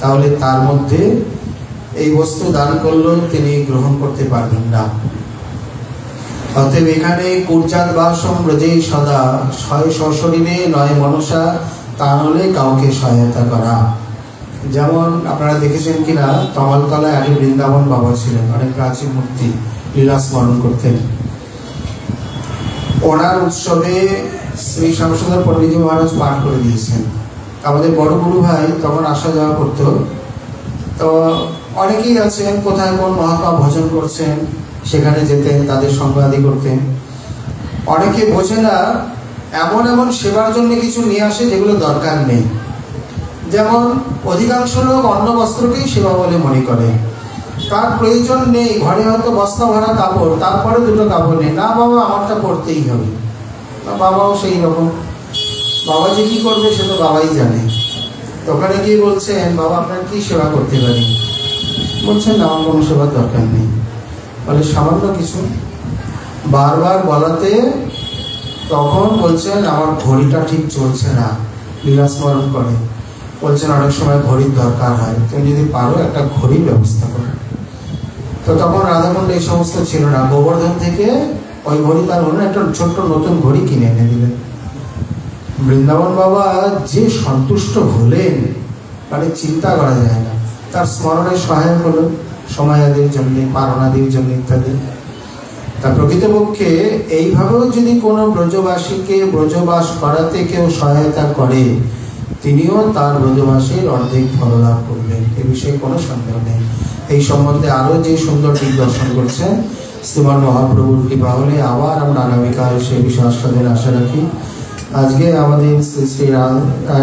তাহলে তার মধ্যে এই বস্তু দান করলেও তিনি গ্রহণ করতে পারবেন না। অতএব এখানে কুর্জাত বাসম ব্রজেই সদা, ছয় সশরীরে নয় মনসা, তা হলে কাউকে সহায়তা করা। যেমন আপনারা দেখেছেন কিনা, তমালতলায় আগে বৃন্দাবন বাবা ছিলেন, অনেক প্রাচীন মূর্তি, লীলা স্মরণ করতেন। ওনার উৎসবে শ্রী শ্যামসুন্দর পণ্ডিতজি মহারাজ পাঠ করে দিয়েছেন। আমাদের বড় গুরু ভাই তখন আসা যাওয়া করতো, তো অনেকেই আছেন কোথায় কোন মহাত্মা ভজন করছেন সেখানে যেতেন, তাদের সঙ্গ আদি করতেন। অনেকে বোঝে না, এমন এমন সেবার জন্য কিছু নিয়ে আসে যেগুলো দরকার নেই। যেমন অধিকাংশ লোক অন্ন বস্ত্রকেই সেবা বলে মনে করে, তার প্রয়োজন নেই। ঘরে হয়তো বস্তা ভরা কাপড়, তারপরে দুটো কাপড় নেই, না বাবা আমারটা পরতেই হবে। বাবাও সেই রকম, বাবা যে কি করবে সে তো বাবাই জানে। তো ওখানে গিয়ে বলছেন, বাবা আপনার কি সেবা করতে পারি? বলছেন আমার কোনো সেবার দরকার নেই। বলে সামান্য কিছু? বারবার বলাতে তখন বলছেন আমার ঘড়িটা ঠিক চলছে না, লীলা স্মরণ করে। বলছেন অনেক সময় ঘড়ির দরকার হয়, তুমি যদি পারো একটা ঘড়ির ব্যবস্থা করো। তো তখন রাধাকুণ্ডে এই সমস্ত ছিল না, গোবর্ধন থেকে ওই ঘড়ি তার হলো একটা ছোট্ট নতুন ঘড়ি কিনে এনে দিলেন। বৃন্দাবন বাবা যে সন্তুষ্ট হলেন, মানে চিন্তা করা যায় না। তার স্মরণে সহায়ক হলো, সময় আদির জন্য, পারণাদির জন্য ইত্যাদি। তা প্রকৃতপক্ষে এইভাবেও যদি কোনো ব্রজবাসীকে ব্রজবাস করাতে কেউ সহায়তা করে, তিনিও তার ব্রজবাসীর অর্ধেক ফল লাভ করবেন, এ বিষয়ে কোনো সন্দেহ নেই। এই সম্বন্ধে আরও যে সুন্দর দিক দর্শন করছেন শ্রীমান মহাপ্রভুর কৃপা হলে আবার আমরা আগামীকাল সেই বিষয়ে আস্বাদনে আশা রাখি। আজকে আমাদের শ্রী শ্রী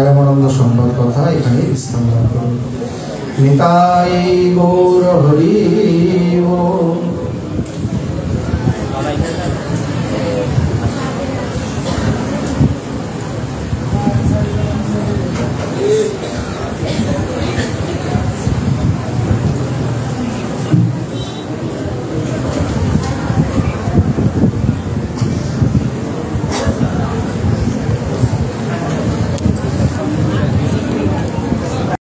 রামানন্দ সংবাদ কথা এখানে বিস্তৃত করব। নিতাই গৌর হরি।